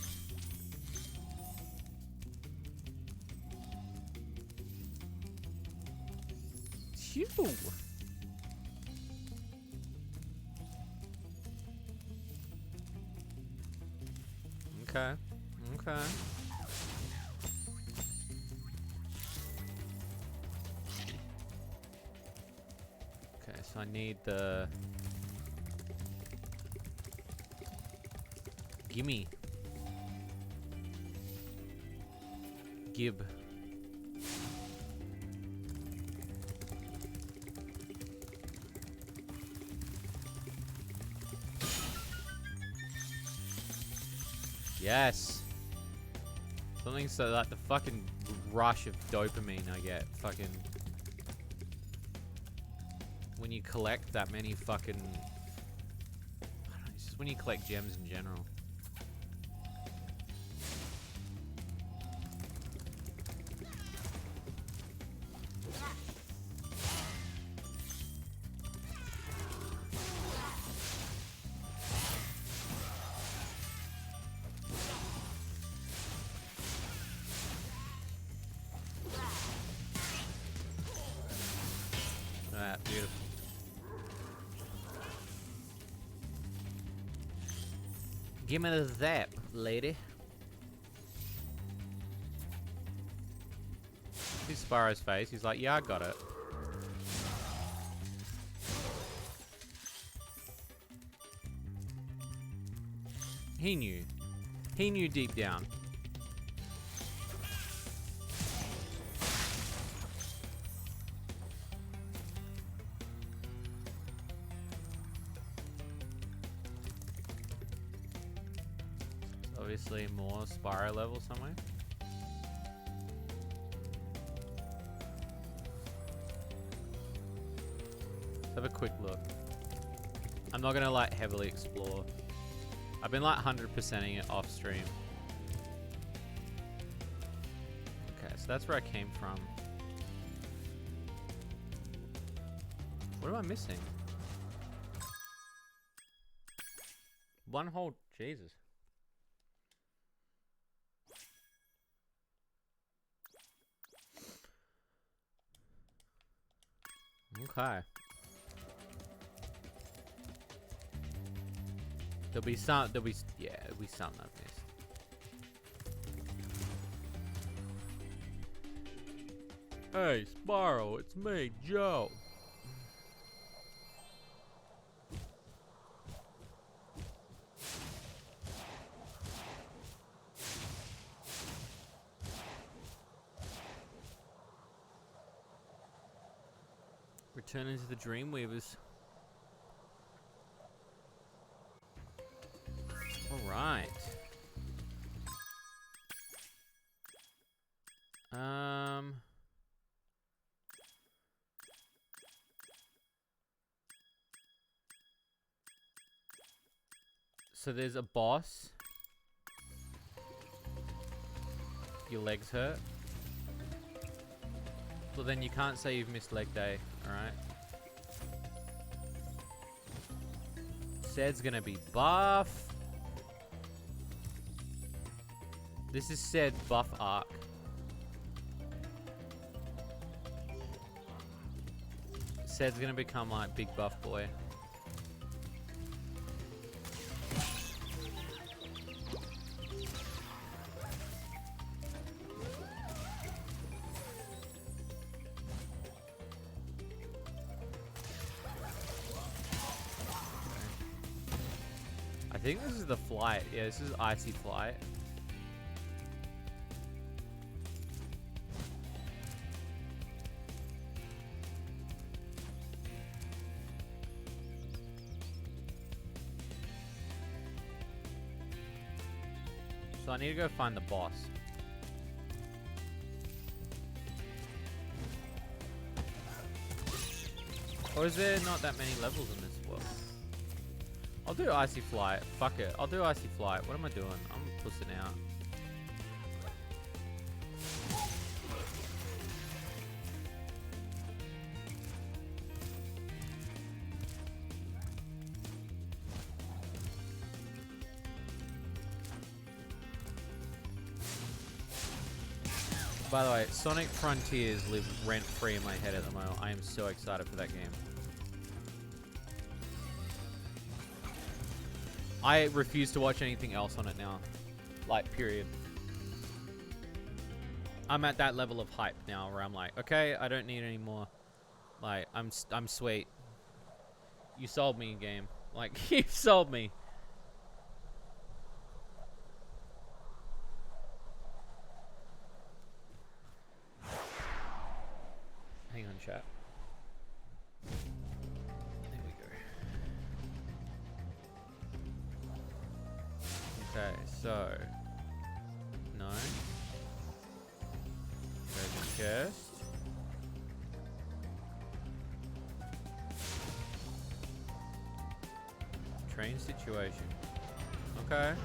Phew. Okay. Okay. Okay, so I need the... Gimme. Gib. Yes. Something so like the fucking rush of dopamine I get. Fucking. When you collect that many fucking. I don't know, it's just when you collect gems in general. Alright, beautiful. Give me the zap, lady. See Spyro's face. He's like, yeah, I got it. He knew. He knew deep down. Obviously more Spyro level somewhere. Let's have a quick look. I'm not gonna like heavily explore. I've been like 100%ing it off stream. Okay, so that's where I came from. What am I missing? One whole... Jesus. Okay. There'll be some, yeah, there'll be something I've missed. Hey, Spyro, it's me, Joe. Returning to the Dreamweavers. Alright. So there's a boss. Your legs hurt. Well, then you can't say you've missed leg day, alright? Ced's gonna be buff. This is Ced buff arc. Ced's gonna become like big buff boy. I think this is the flight. Yeah, this is icy flight. So I need to go find the boss. Or is there not that many levels in this world? I'll do Icy Flight. Fuck it. I'll do Icy Flight. What am I doing? I'm pussing out. By the way, Sonic Frontiers live rent-free in my head at the moment. I am so excited for that game. I refuse to watch anything else on it now. Like, period. I'm at that level of hype now where I'm like, okay, I don't need any more. Like, I'm sweet. You sold me, game. Like, you sold me. Hang on, chat. There we go. Okay, so no. Treasure chest. Train situation. Okay. Train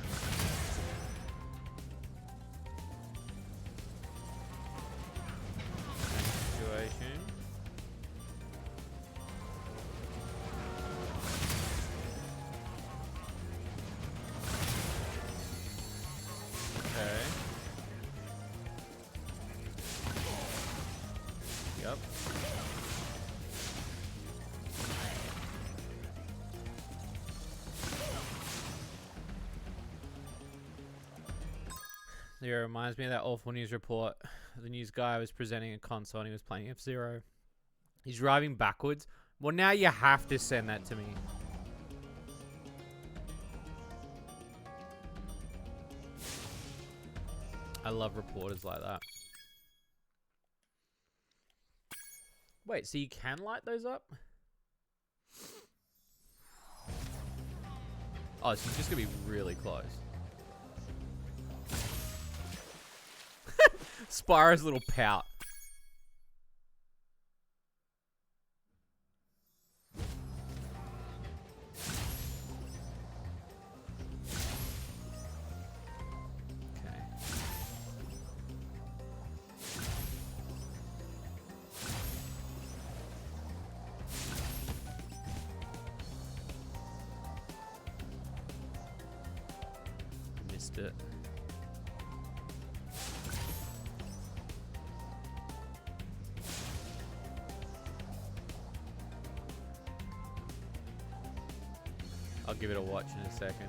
situation. Okay. Yep. It reminds me of that awful news report. The news guy was presenting a console and he was playing F-Zero. He's driving backwards. Well, now you have to send that to me. I love reporters like that. Wait, so you can light those up? Oh, so you're just gonna be really close. Spyro's little pout. Okay. Missed it. I'll give it a watch in a second.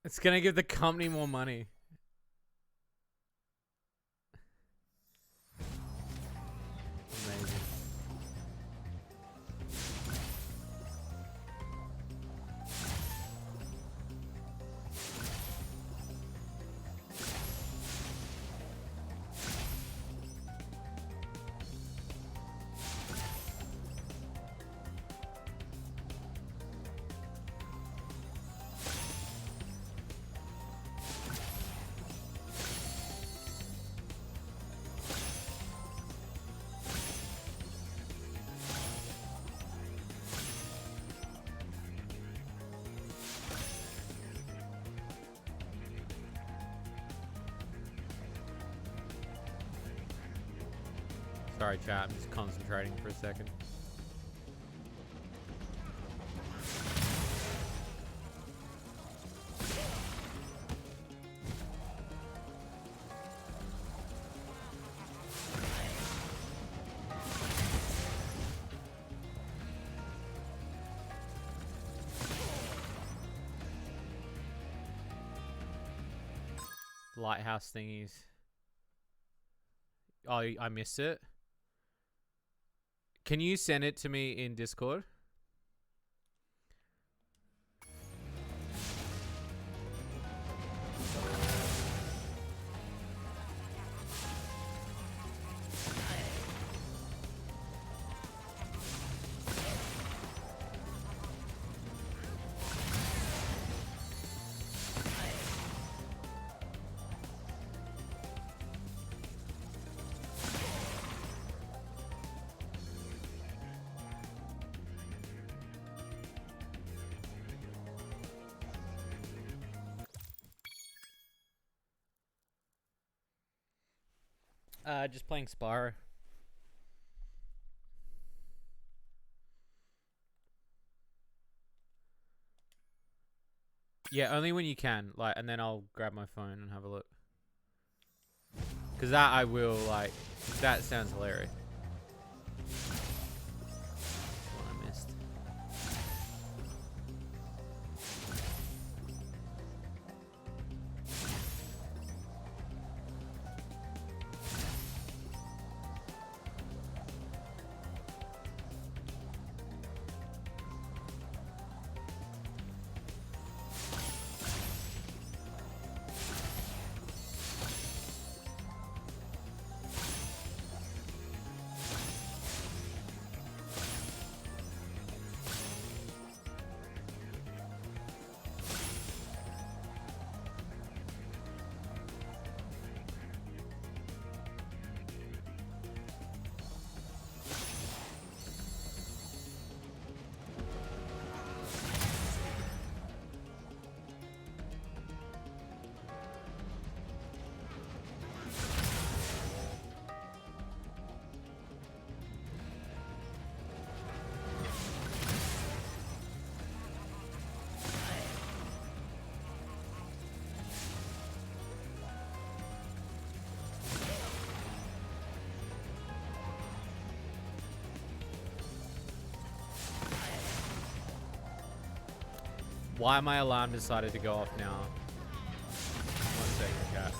It's gonna give the company more money. Amazing. Sorry, chat. I'm just concentrating for a second. lighthouse thingies. Oh, I missed it. Can you send it to me in Discord? Just playing Spyro. Yeah, only when you can, like, and then I'll grab my phone and have a look. Cause that I will, like, that sounds hilarious. What I missed. Why my alarm decided to go off now? 1 second, chat.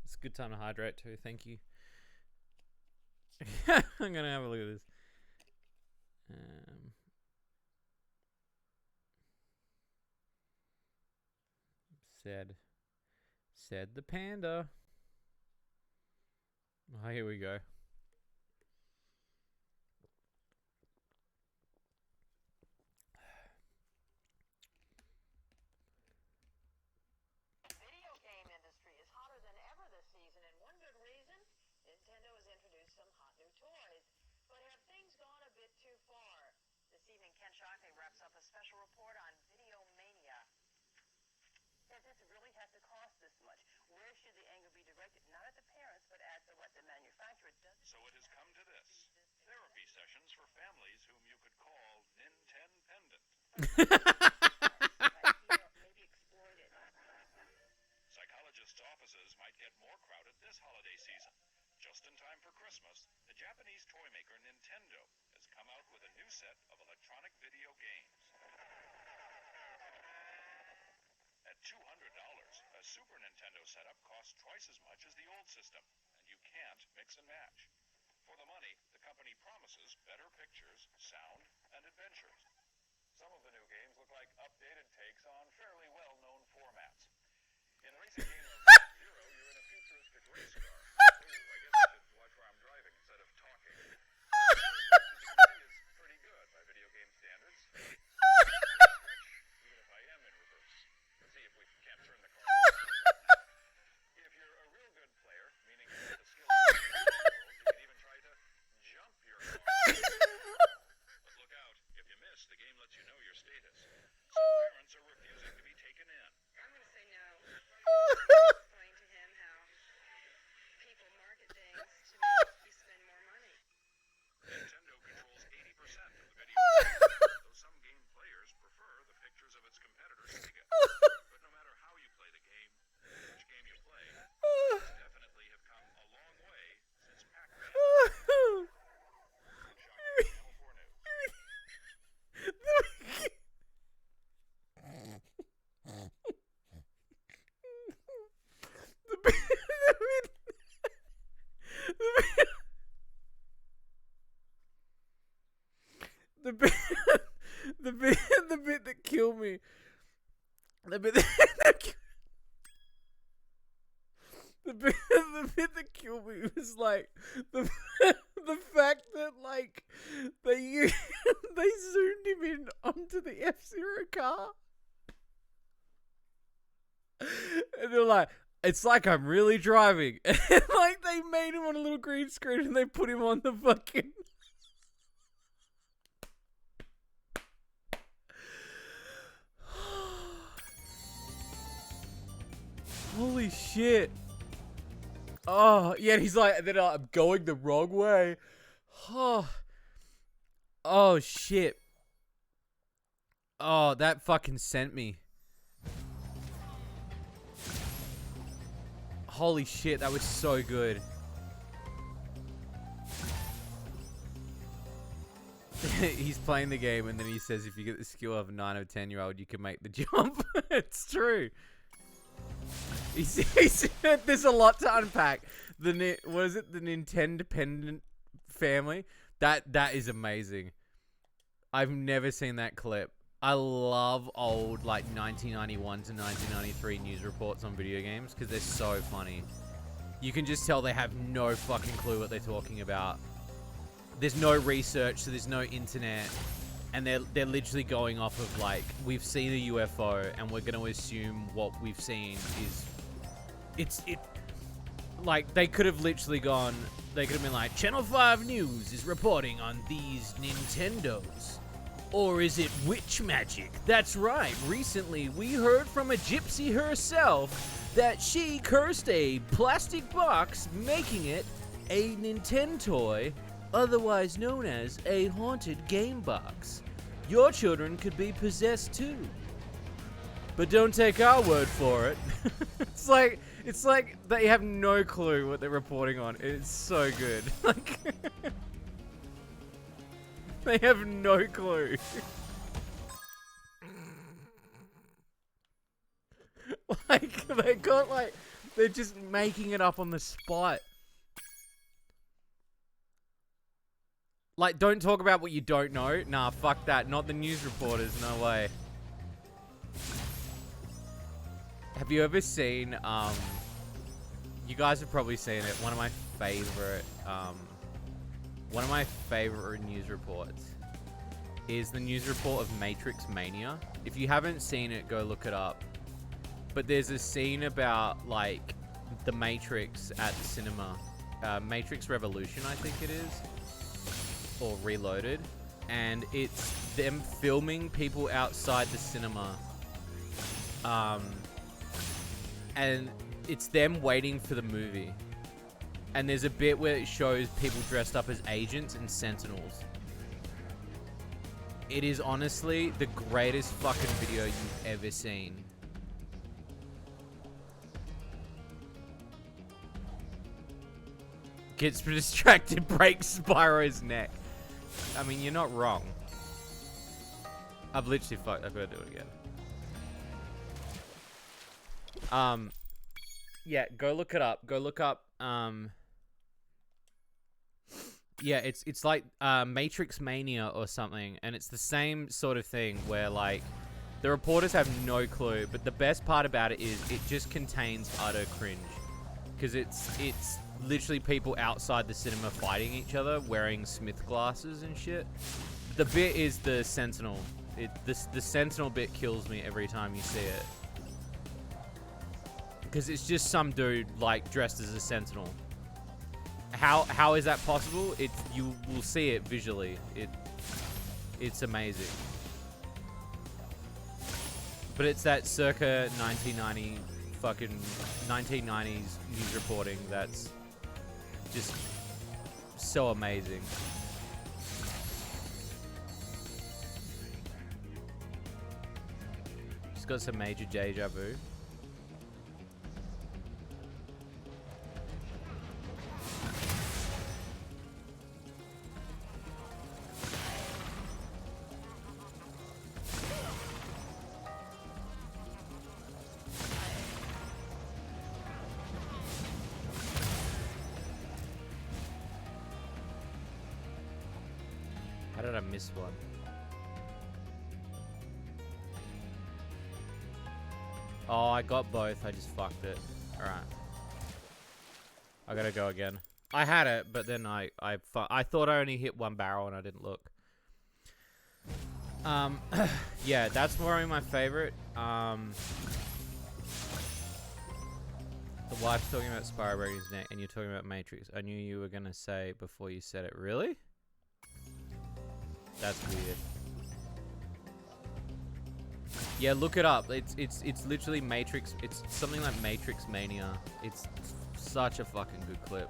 It's a good time to hydrate too. Thank you. I'm gonna have a look at this. Said the panda. Oh, here we go. Video game industry is hotter than ever this season, and one good reason, Nintendo has introduced some hot new toys. But have things gone a bit too far? This evening, Ken Shockley wraps up a special report on Video Mania. Does this really have to cost this much? Where should the anger be directed? Not at the parents, but at the manufacturer. So it has come to this. Therapy sessions for families whom you could call Nintendependent. Maybe exploited. Psychologists' offices might get more crowded this holiday season. Just in time for Christmas, the Japanese toy maker Nintendo has come out with a new set of electronic video games. At $200, a Super Nintendo setup costs twice as much as the old system, and you can't mix and match. For the money, the company promises better pictures, sound, and adventures. Some of the new games look like updated takes on fairly well-known formats. In the racing game of Zero, you're in a futuristic race car. Ooh, I guess I should watch where I'm driving instead of talking. As you can see, is pretty good by video game standards. Even if I am in reverse. Let's see if we can't turn the car. If you're a real good player, meaning you have the skills of the world, you can even try to jump your car. But look out, if you miss, the game lets you know your status. Some parents are refusing to be taken in. I'm going to say no. the bit the bit that killed me was like the fact that like they zoomed him in onto the F-Zero car, and they're like, it's like I'm really driving, and like they made him on a little green screen and they put him on the fucking. Holy shit. Oh, yeah, and he's like, then I'm going the wrong way. Oh, shit. Oh, that fucking sent me. Holy shit, that was so good. He's playing the game and then he says if you get the skill of a 9 or 10-year-old, you can make the jump. It's true. There's a lot to unpack. What is it? The Nintendo-dependent family? That is amazing. I've never seen that clip. I love old like 1991 to 1993 news reports on video games because they're so funny. You can just tell they have no fucking clue what they're talking about. There's no research, so there's no internet. And they're literally going off of like, we've seen a UFO and we're going to assume what we've seen is... Like, they could have literally gone... They could have been like, Channel 5 News is reporting on these Nintendos. Or is it witch magic? That's right. Recently, we heard from a gypsy herself that she cursed a plastic box, making it a Nintendo toy, otherwise known as a haunted game box. Your children could be possessed too. But don't take our word for it. It's like they have no clue what they're reporting on. It's so good. Like they have no clue. Like they're just making it up on the spot. Like, don't talk about what you don't know. Nah, fuck that. Not the news reporters. No way. Have you ever seen, you guys have probably seen it. One of my favorite news reports is the news report of Matrix Mania. If you haven't seen it, go look it up. But there's a scene about, like, the Matrix at the cinema. Matrix Revolution, I think it is. Or Reloaded, and it's them filming people outside the cinema, and it's them waiting for the movie, and there's a bit where it shows people dressed up as agents and sentinels. It is honestly the greatest fucking video you've ever seen. Gets distracted, breaks Spyro's neck. I mean, you're not wrong. I've literally fucked. I've got to do it again. Yeah, go look it up. Go look up. Yeah, it's like Matrix Mania or something, and it's the same sort of thing where like the reporters have no clue, but the best part about it is it just contains utter cringe because it's literally people outside the cinema fighting each other wearing Smith glasses and shit. The bit is the Sentinel. The Sentinel bit kills me every time you see it. Because it's just some dude like dressed as a Sentinel. How is that possible? You will see it visually. It's amazing. But it's that circa 1990 fucking 1990s news reporting that's just so amazing. Just got some major deja vu. How did I miss one? Oh, I got both. I just fucked it. Alright. I gotta go again. I had it, but then I thought I only hit one barrel and I didn't look. Yeah, that's probably my favorite. The wife's talking about Spyro Reignited neck, and you're talking about Matrix. I knew you were gonna say before you said it. Really? That's weird. Yeah, look it up. It's literally Matrix. It's something like Matrix Mania. It's such a fucking good clip.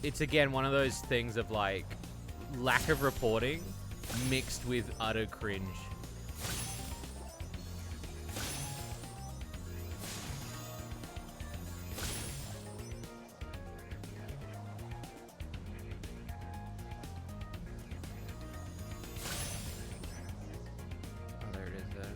It's again one of those things of like lack of reporting mixed with utter cringe. Oh, there it is there.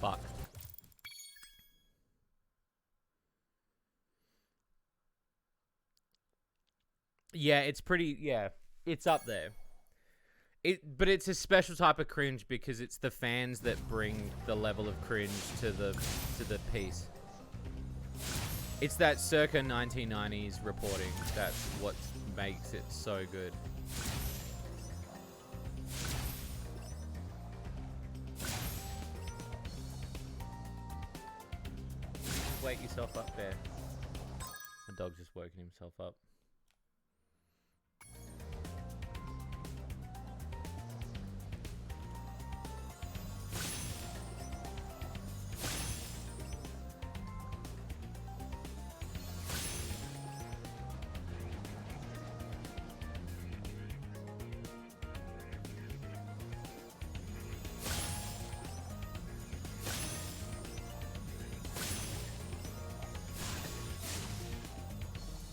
Fuck. Yeah, it's pretty. Yeah, it's up there. But it's a special type of cringe because it's the fans that bring the level of cringe to the piece. It's that circa 1990s reporting. That's what makes it so good. Wake yourself up there. My dog's just woken himself up.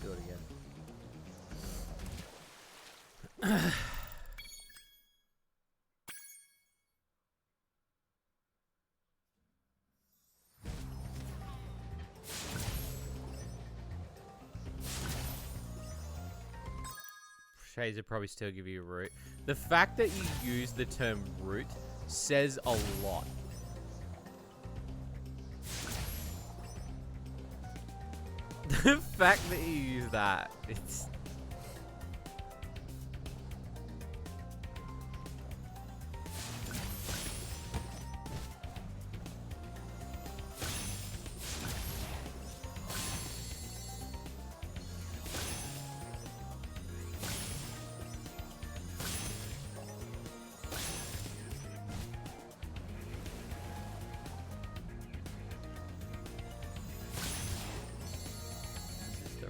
Do it again. Shades would probably still give you a root. The fact that you use the term root says a lot. The fact that you use that, it's...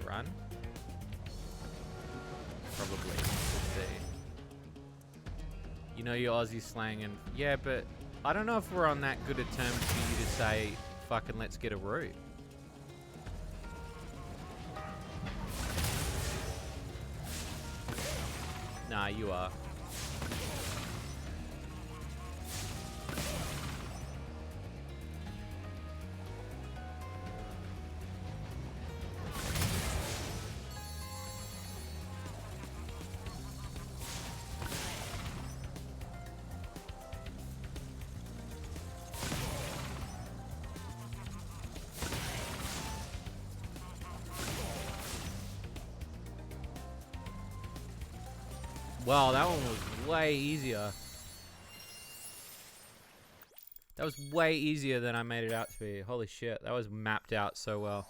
Run? Probably. Let's see. You know your Aussie slang and... Yeah, but I don't know if we're on that good a terms for you to say, fucking let's get a root. Nah, you are. Wow, that one was way easier. That was way easier than I made it out to be. Holy shit, that was mapped out so well.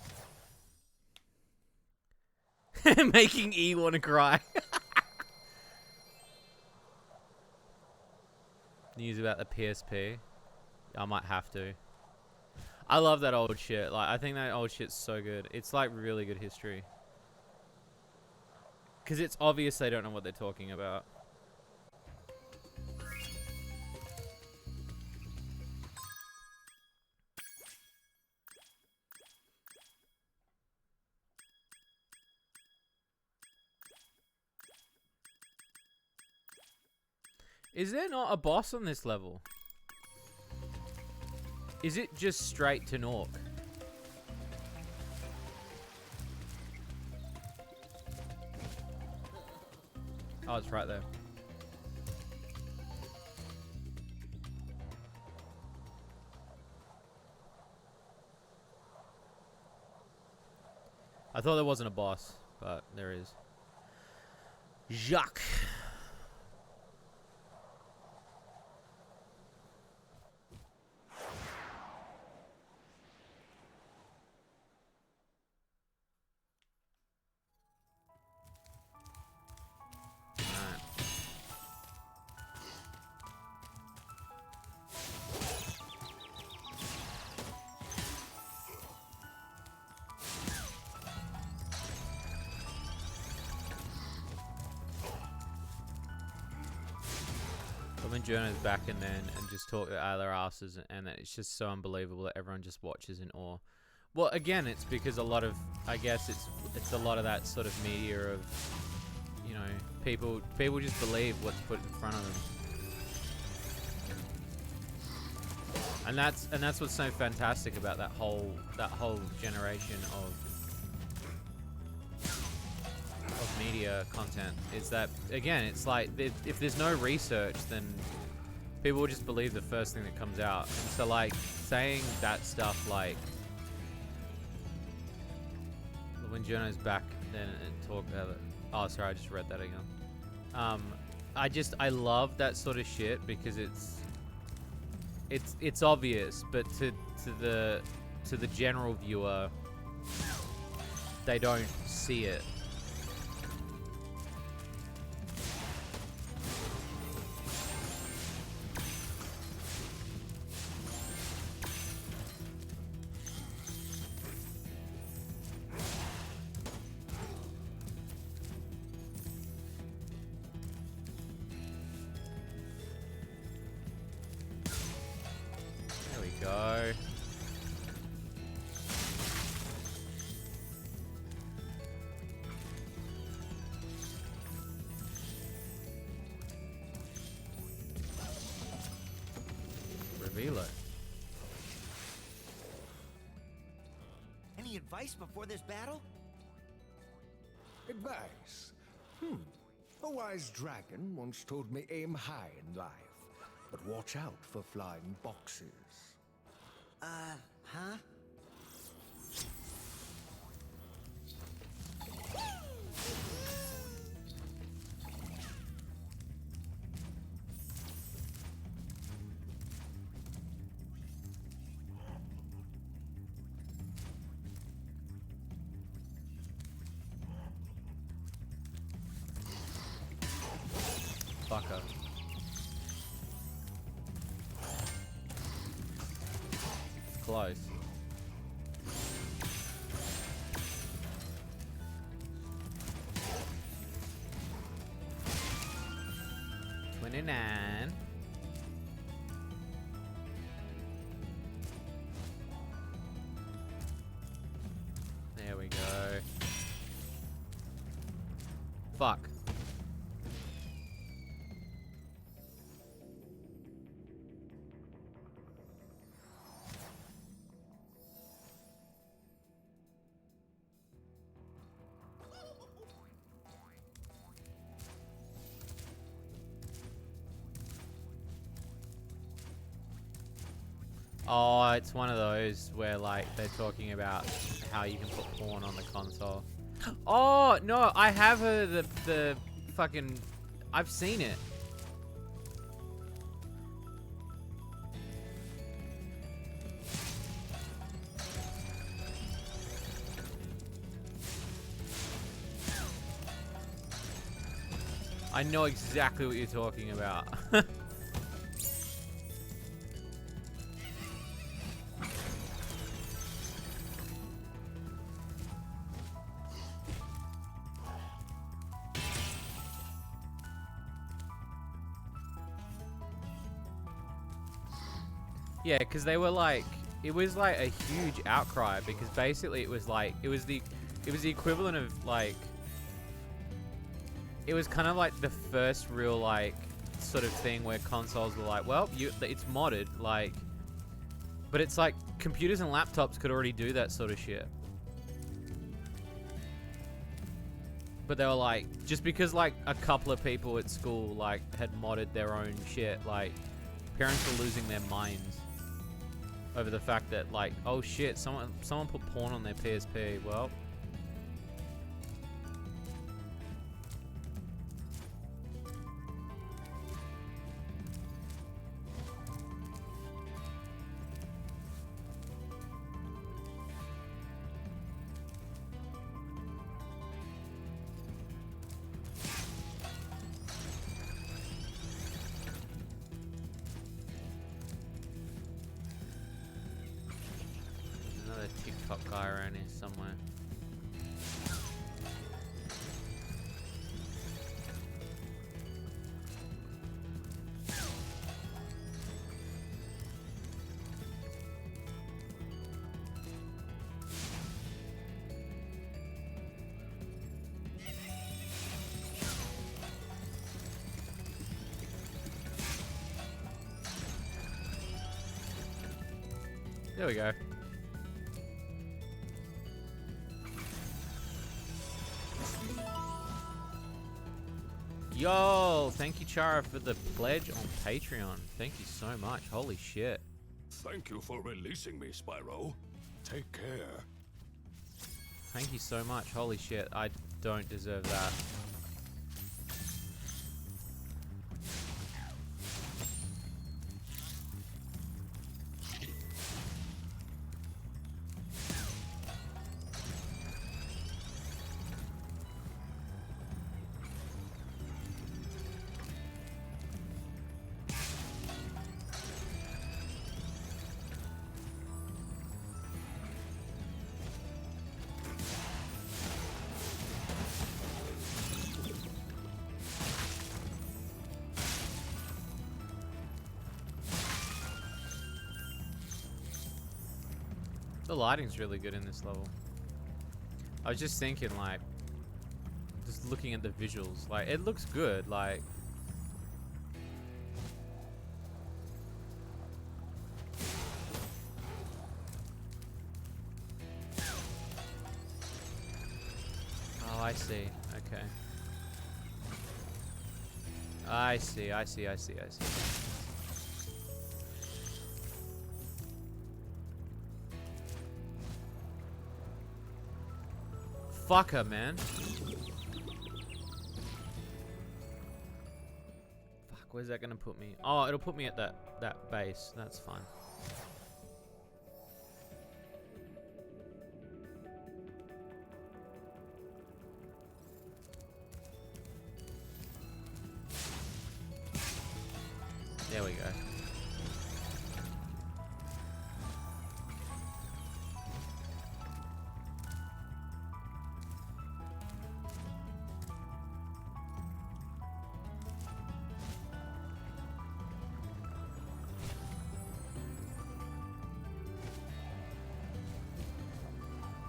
Making E want to cry. news about the PSP. I might have to. I love that old shit. Like, I think that old shit's so good. It's like really good history. Because it's obvious they don't know what they're talking about. Is there not a boss on this level? Is it just straight to Nork? Oh, it's right there. I thought there wasn't a boss, but there is. Jacques. When Journo's back and then and just talk out of their asses, and that it's just so unbelievable that everyone just watches in awe. Well, again, it's because a lot of, I guess it's a lot of that sort of media of, you know, people just believe what's put in front of them, and that's what's so fantastic about that whole generation of media content, is that, again, it's like if there's no research, then people will just believe the first thing that comes out. And so, like, saying that stuff, like when Journo's back then and talk about it. Oh, sorry, I just read that again. I love that sort of shit because it's obvious, but to the general viewer, they don't see it. Any advice before this battle? Advice? A wise dragon once told me aim high in life, but watch out for flying boxes. Huh? Fucker. Close. $29. There we go. Fuck. Oh, it's one of those where, like, they're talking about how you can put porn on the console. Oh, no, I have heard the fucking... I've seen it. I know exactly what you're talking about. Yeah, because they were like, it was like a huge outcry because basically it was like, it was the equivalent of like, it was kind of like the first real like sort of thing where consoles were like, well, it's modded, like, but it's like computers and laptops could already do that sort of shit. But they were like, just because like a couple of people at school like had modded their own shit, like parents were losing their minds over the fact that like, oh shit, someone put porn on their PSP. Well, TikTok guy around here somewhere. There we go. Yo, thank you, Chara, for the pledge on Patreon. Thank you so much. Holy shit. Thank you for releasing me, Spyro. Take care. Thank you so much. Holy shit. I don't deserve that. The lighting's really good in this level. I was just thinking, like, just looking at the visuals, like, it looks good, like. Oh, I see. Okay. I see. Fuck her, man. Fuck, where's that gonna put me? Oh, it'll put me at that base. That's fine. There we go.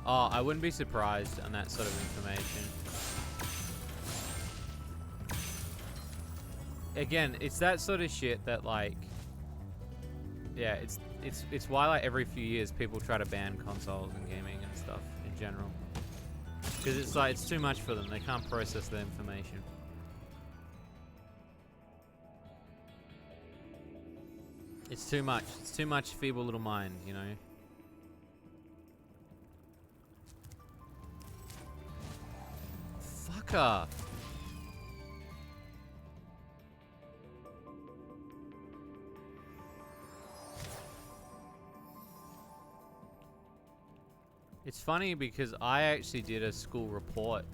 Oh, I wouldn't be surprised on that sort of information. Again, it's that sort of shit that like, yeah, it's why like every few years people try to ban consoles and gaming and stuff in general. Because it's like, it's too much for them. They can't process the information. It's too much. It's too much feeble little mind, you know? Fucker. It's funny because I actually did a school report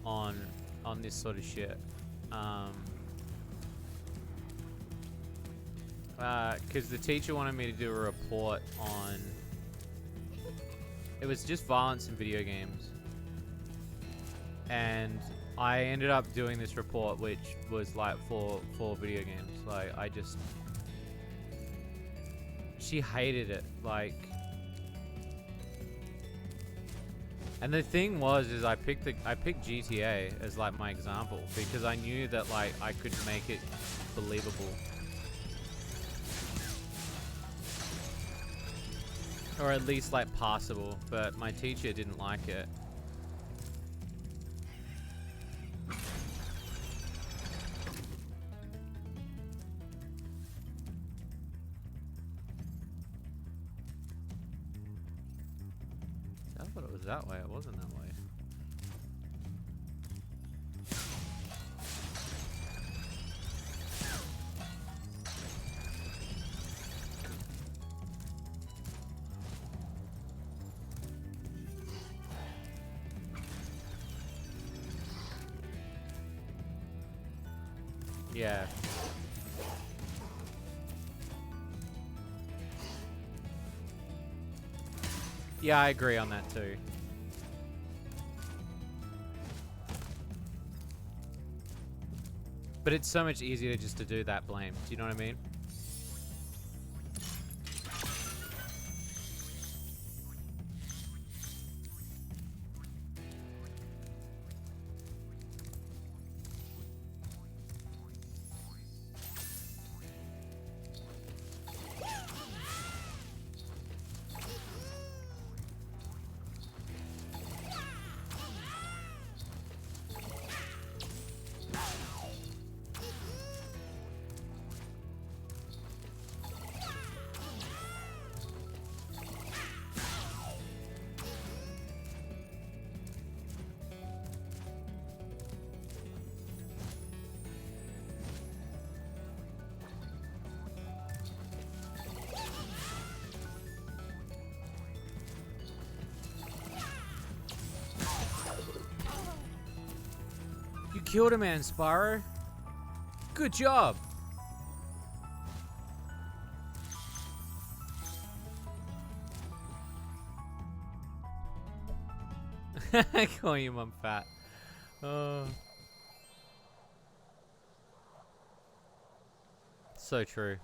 on this sort of shit. Because the teacher wanted me to do a report on, it was just violence in video games. And I ended up doing this report, which was like for video games. Like, I just, she hated it, like. And the thing is I picked GTA as like my example because I knew that like I could make it believable. Or at least like passable, but my teacher didn't like it. I thought it was that way, it wasn't that way. Yeah. Yeah, I agree on that too. But it's so much easier just to do that blame. Do you know what I mean? You killed a man, Spyro. Good job. I call you mum fat. Oh. So true.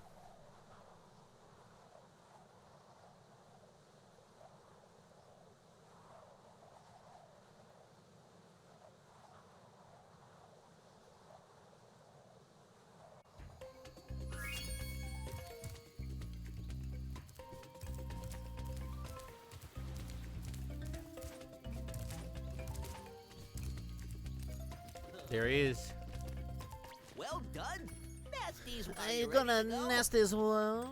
There he is. Well done. Nasty's Are you gonna nest this one?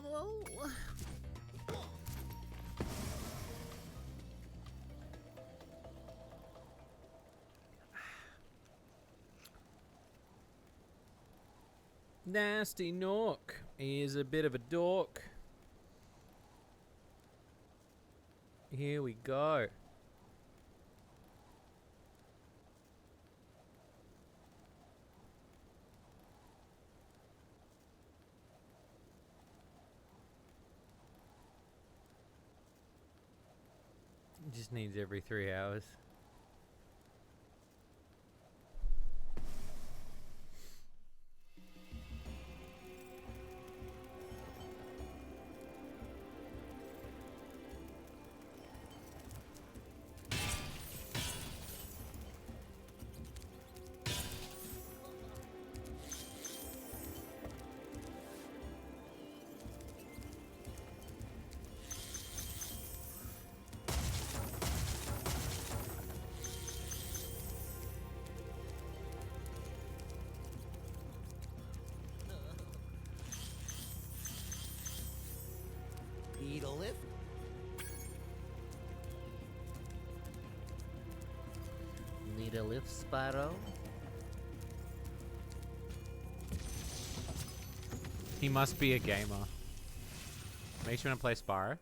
Nasty Nork. He is a bit of a dork. Here we go. Just needs every 3 hours. Need a lift? Need a lift, Spyro? He must be a gamer. Makes you want to play Spyro?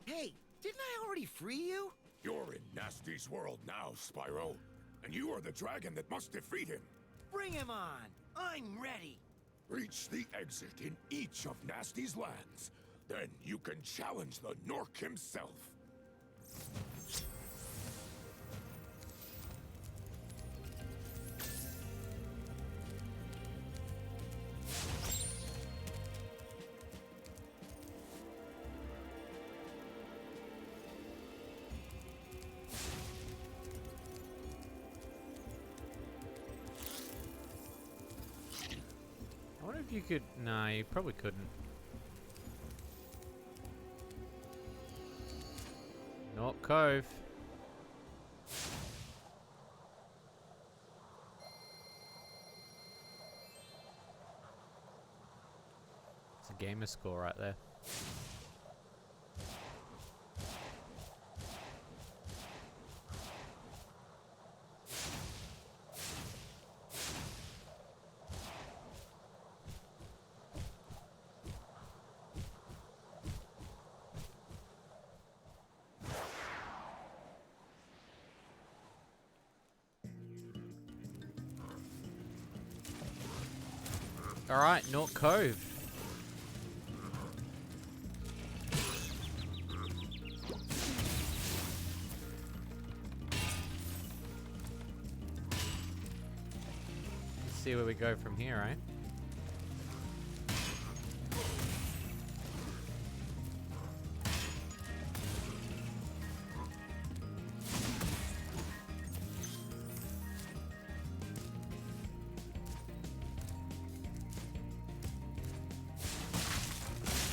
Hey, didn't I already free you? You're in Nasty's world now, Spyro. And you are the dragon that must defeat him. Bring him on. I'm ready. Reach the exit in each of Nasty's lands. Then you can challenge the Nork himself. you could... Nah, you probably couldn't. Not Cove. It's a gamer score right there. Alright, North Cove. Let's see where we go from here, eh?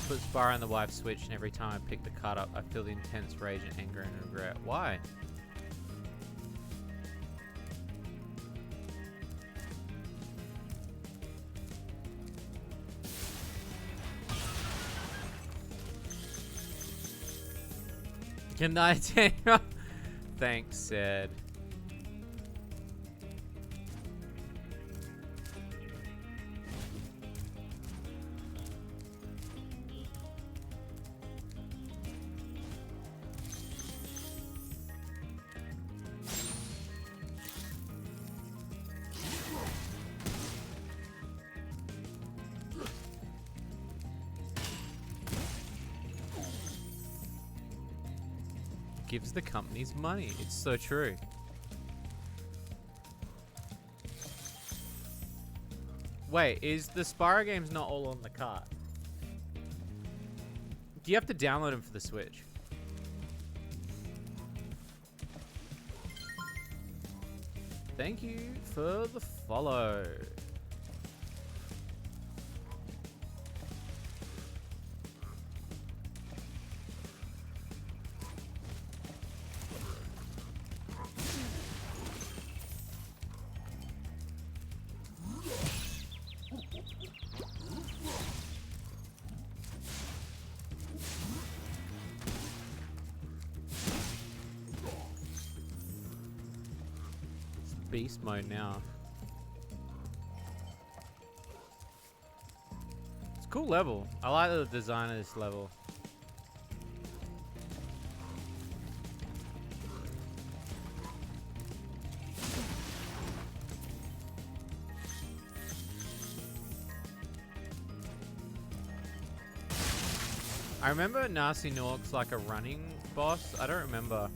Put Spyro on the wife switch, and every time I pick the card up, I feel the intense rage and anger and regret. Why? Good night, Daniel. Thanks, Sid. Gives the companies money. It's so true. Wait, is the Spyro games not all on the cart? Do you have to download them for the Switch? Thank you for the follow. Beast mode now. It's a cool level. I like the design of this level. I remember Nasty Nork's like a running boss. I don't remember.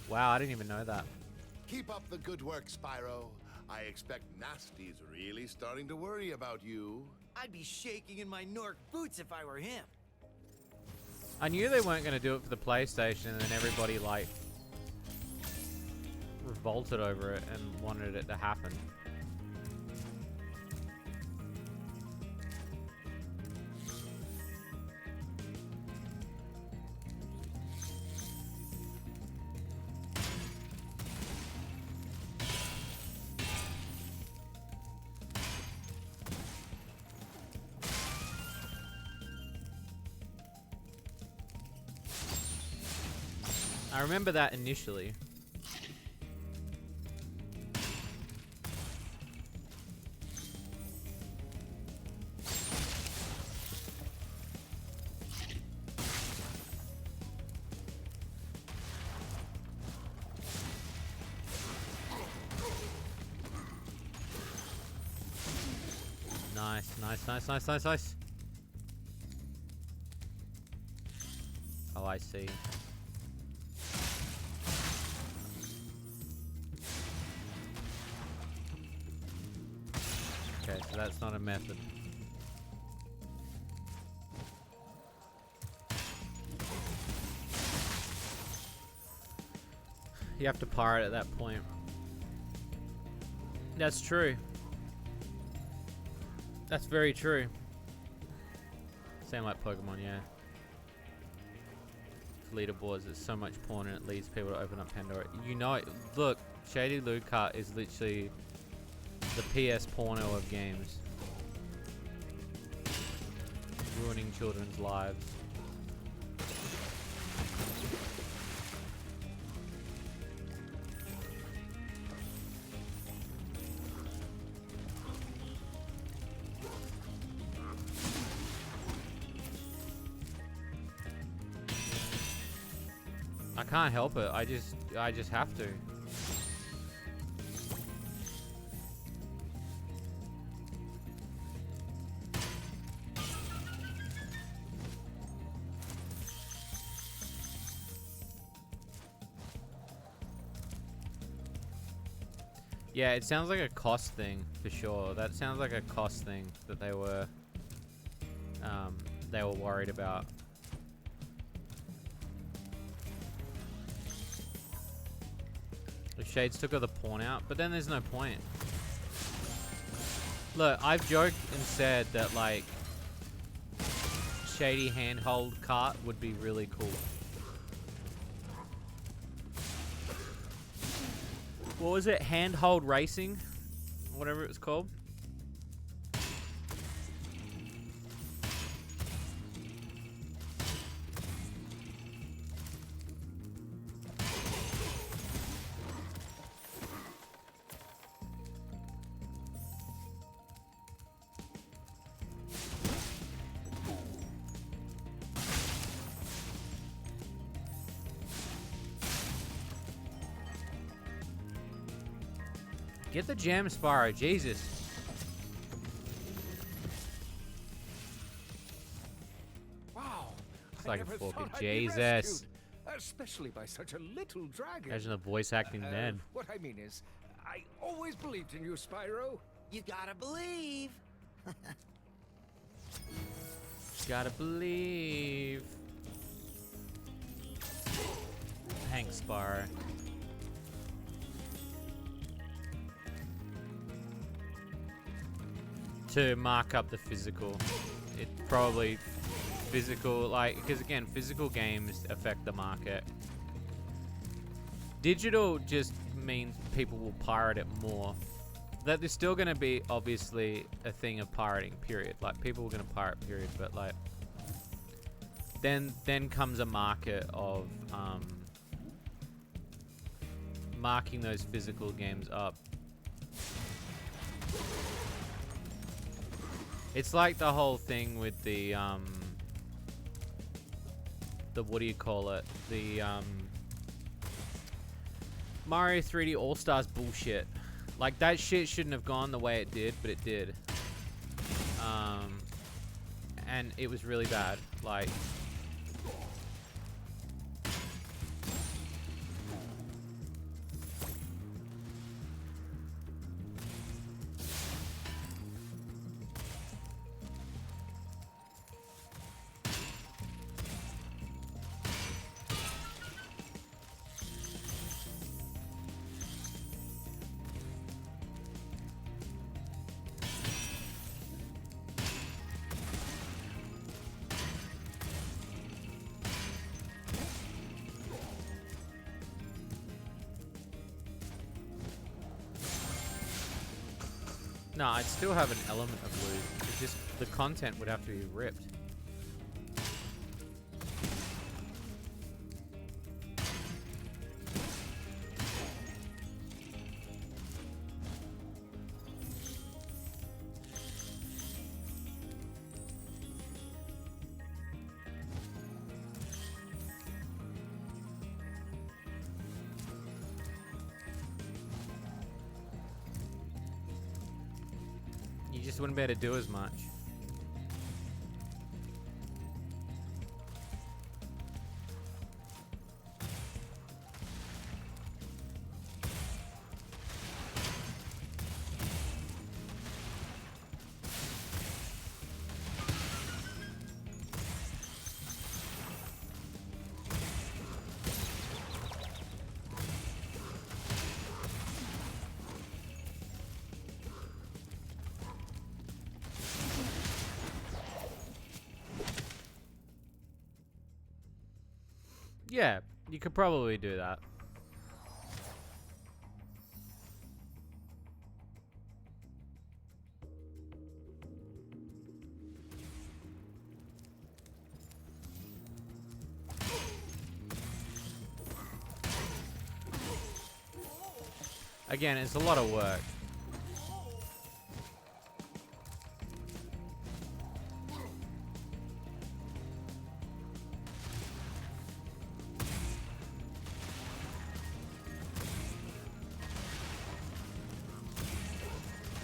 Wow, I didn't even know that. Keep up the good work, Spyro. I expect Nasty's really starting to worry about you. I'd be shaking in my Nork boots if I were him. I knew they weren't going to do it for the PlayStation, and then everybody like revolted over it and wanted it to happen. I remember that initially. Nice, nice, nice, nice, nice, nice. Oh, I see. Okay, so that's not a method. You have to pirate at that point. That's true. That's very true. Same like Pokemon, yeah. Leaderboards, there's so much porn and it leads people to open up Pandora. You know it. Look, Shady Luca is literally the PS porno of games. Ruining children's lives. I can't help it. I just have to. Yeah, it sounds like a cost thing for sure. That sounds like a cost thing that they were worried about. If Shades took all the porn out, but then there's no point. Look, I've joked and said that like Shady handhold cart would be really cool. What was it? Handhold racing? Whatever it was called. Get the gem, Spyro. Jesus. Wow. It's I like never a fucking thought I'd be Jesus. rescued, especially by such a little dragon. Imagine the voice acting then. What I mean is, I always believed in you, Spyro. You gotta believe. Gotta believe. Thanks, Spyro. To mark up the physical. It probably physical, like, because again, physical games affect the market. Digital just means people will pirate it more. That there's still going to be obviously a thing of pirating, period. Like people are going to pirate, period. But like, then comes a market of marking those physical games up. It's like the whole thing with the what do you call it? The Mario 3D All-Stars bullshit. Like that shit shouldn't have gone the way it did, but it did. And it was really bad. Like no, I'd still have an element of loot. It's just the content would have to be ripped. Just wouldn't be able to do as much. Yeah, you could probably do that. Again, it's a lot of work.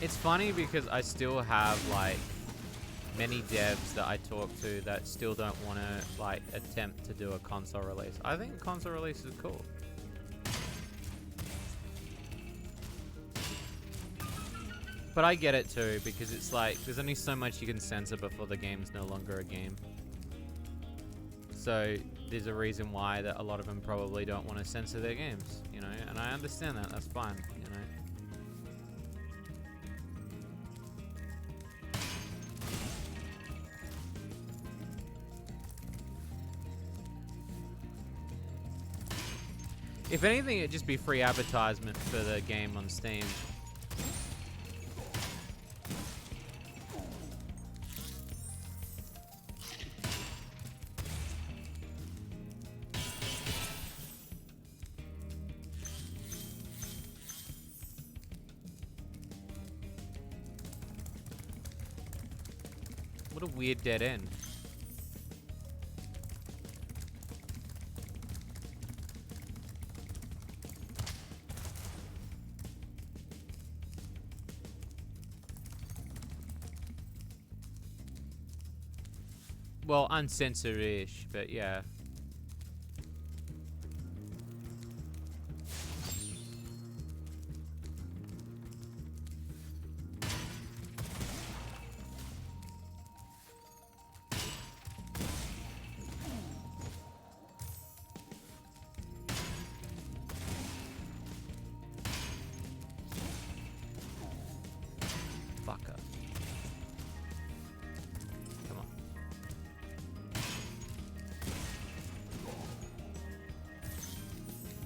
It's funny because I still have like many devs that I talk to that still don't want to like attempt to do a console release. I think console release is cool. But I get it too, because it's like there's only so much you can censor before the game's no longer a game. So there's a reason why that a lot of them probably don't want to censor their games, you know, and I understand that. That's fine, you know. If anything, it'd just be free advertisement for the game on Steam. What a weird dead end. Well, uncensored-ish, but yeah. Fucker. Come on.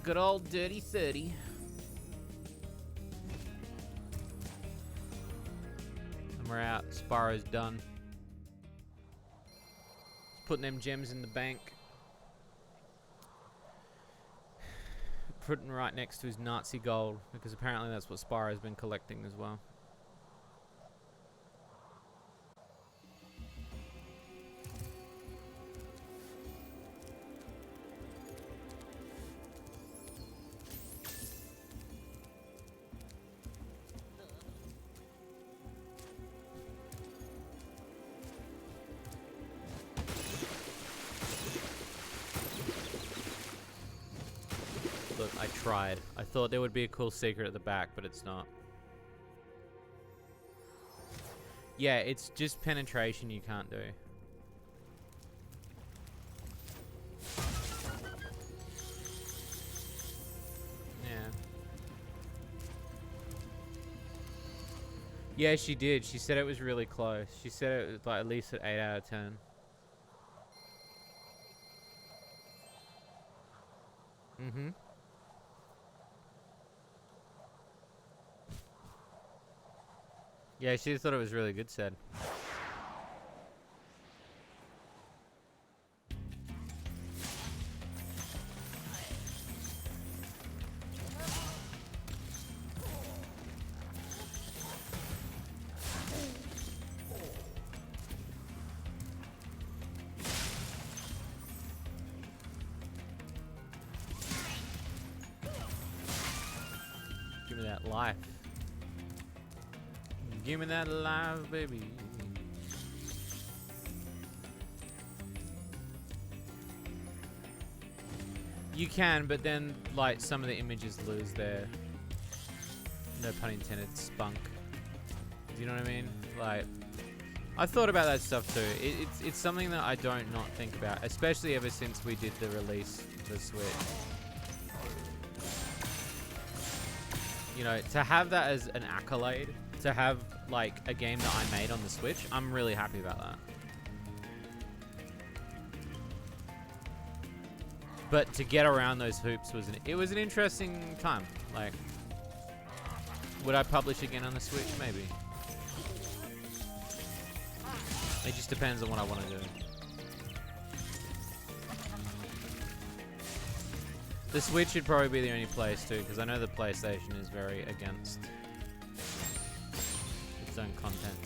Good old dirty 30. And we're out. Spyro's done. Putting them gems in the bank. Putting right next to his Nazi gold, because apparently that's what Spyro's been collecting as well. Look, I tried. I thought there would be a cool secret at the back, but it's not. Yeah, it's just penetration you can't do. Yeah. Yeah, she did. She said it was really close. She said it was like at least an 8 out of 10. Mm-hmm. Yeah, she thought it was really good, said. Give me that life. Give me that life, baby. You can, but then, like, some of the images lose their, no pun intended, spunk. Do you know what I mean? Like, I thought about that stuff too. It's something that I don't not think about, especially ever since we did the release of the Switch. You know, to have that as an accolade, to have like a game that I made on the Switch, I'm really happy about that. But to get around those hoops was it was an interesting time. Like, would I publish again on the Switch? Maybe. It just depends on what I want to do. The Switch should probably be the only place too, because I know the PlayStation is very against its own content.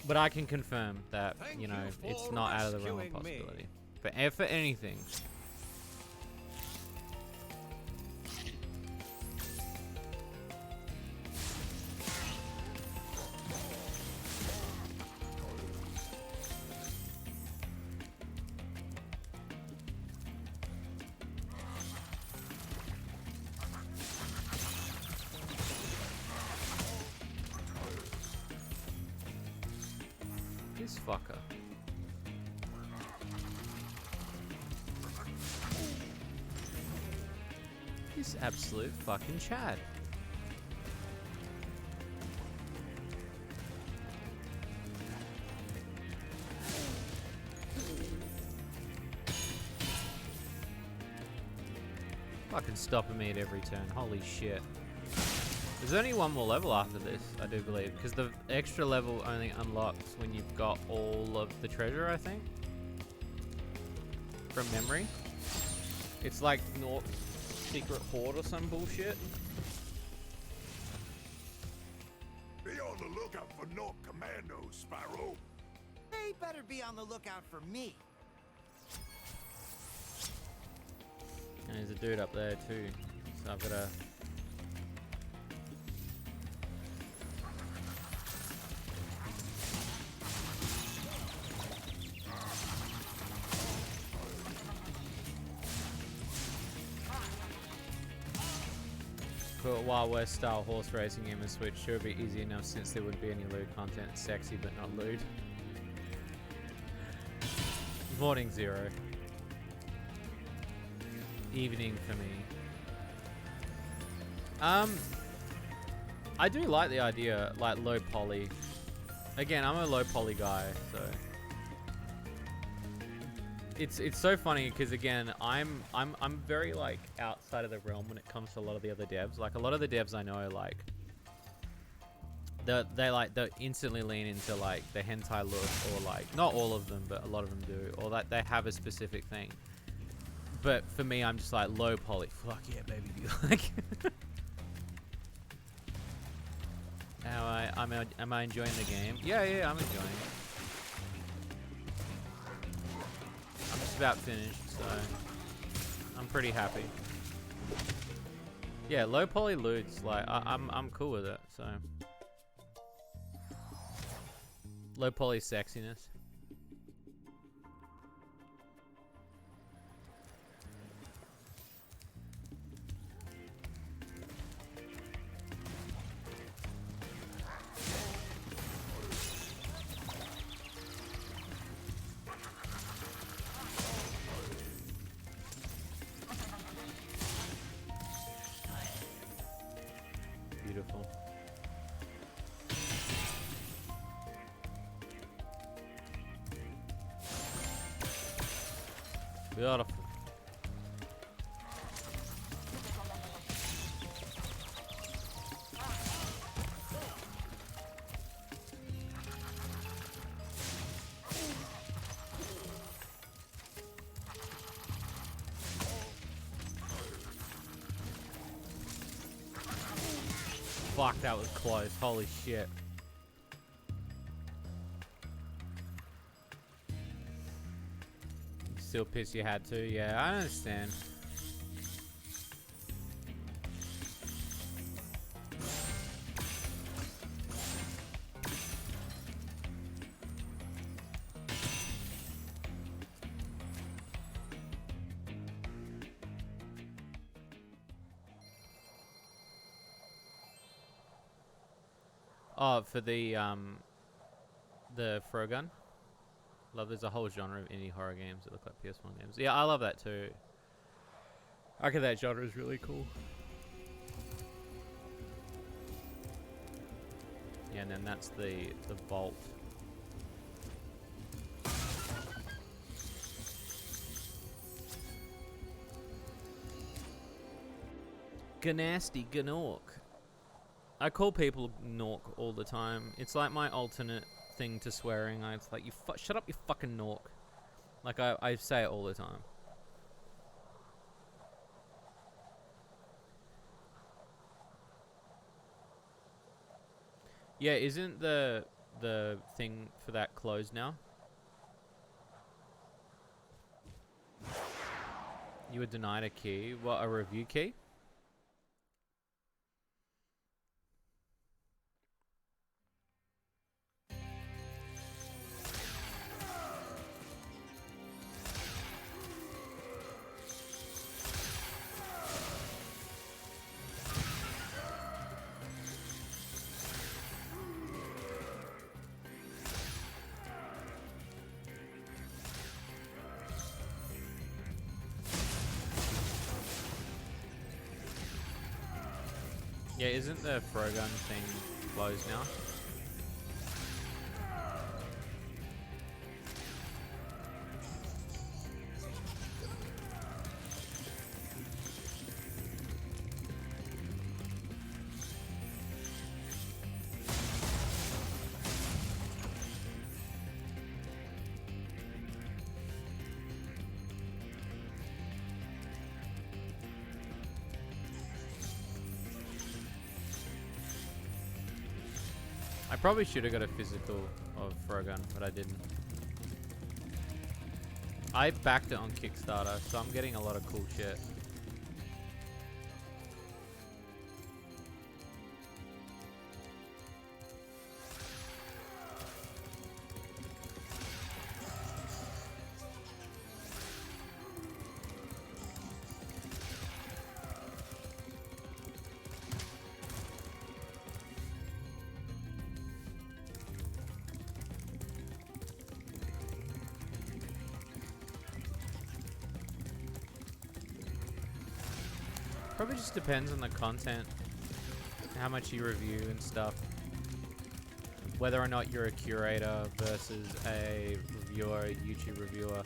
But I can confirm that, you know, it's not out of the realm of possibility. But if for anything, this fucker. This absolute fucking Chad. Fucking stopping me at every turn. Holy shit. There's only one more level after this, I do believe, because the extra level only unlocks when you've got all of the treasure, I think. From memory. It's like North Secret Hoard or some bullshit. Be on the lookout for North Commandos, Spyro. They better be on the lookout for me. And there's a dude up there too, so I've got to... Put Wild West style horse racing game and Switch sure would be easy enough since there wouldn't be any lewd content. Sexy but not lewd. Morning 0. Evening for me. I do like the idea, like low poly. Again, I'm a low poly guy, so it's so funny because again, I'm very like outside of the realm when it comes to a lot of the other devs. Like a lot of the devs I know, like they instantly lean into like the hentai look, or like not all of them, but a lot of them do, or that they have a specific thing. But for me, I'm just like low poly. Fuck yeah, baby. Like, am I enjoying the game? Yeah, I'm enjoying it. I'm just about finished, so I'm pretty happy. Yeah, low poly lewds, like I'm cool with it. So low poly sexiness. Beautiful. Beautiful. Fuck, that was close. Holy shit. Still pissed you had to. Yeah, I understand. Oh, for the throw gun. Love, there's a whole genre of indie horror games that look like PS1 games. Yeah, I love that too. I reckon that genre is really cool. Yeah, and then that's the vault. Ganasty Gnork. I call people Nork all the time. It's like my alternate thing to swearing. It's like, you shut up, you fucking Nork. Like, I say it all the time. Yeah, isn't the thing for that closed now? You were denied a key. What, a review key? Yeah, isn't the Frogun thing closed now? I probably should have got a physical of Frogun, but I didn't. I backed it on Kickstarter, so I'm getting a lot of cool shit. Probably just depends on the content, how much you review and stuff. Whether or not you're a curator versus a reviewer, a YouTube reviewer.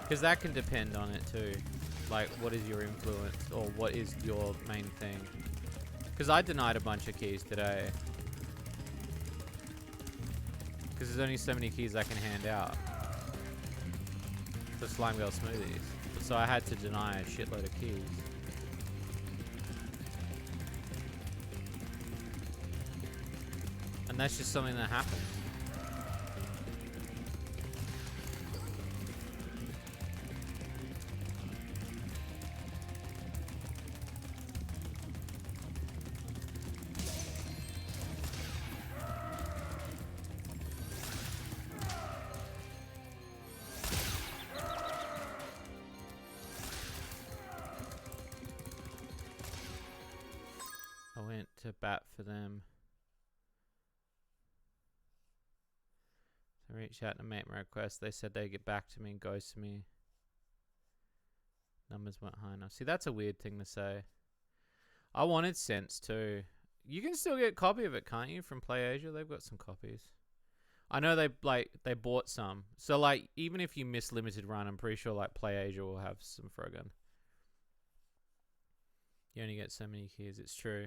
Because that can depend on it too. Like, what is your influence, or what is your main thing? Because I denied a bunch of keys today. Because there's only so many keys I can hand out for Slime Girl Smoothies. So I had to deny a shitload of keys. And that's just something that happens. I went to bat for them. I reached out to make my request. They said they'd get back to me and ghost me. Numbers weren't high enough. See, that's a weird thing to say. I wanted Sense too. You can still get a copy of it, can't you? From PlayAsia, they've got some copies. I know they bought some. So like, even if you miss limited run, I'm pretty sure like PlayAsia will have some Frogun. You only get so many keys. It's true.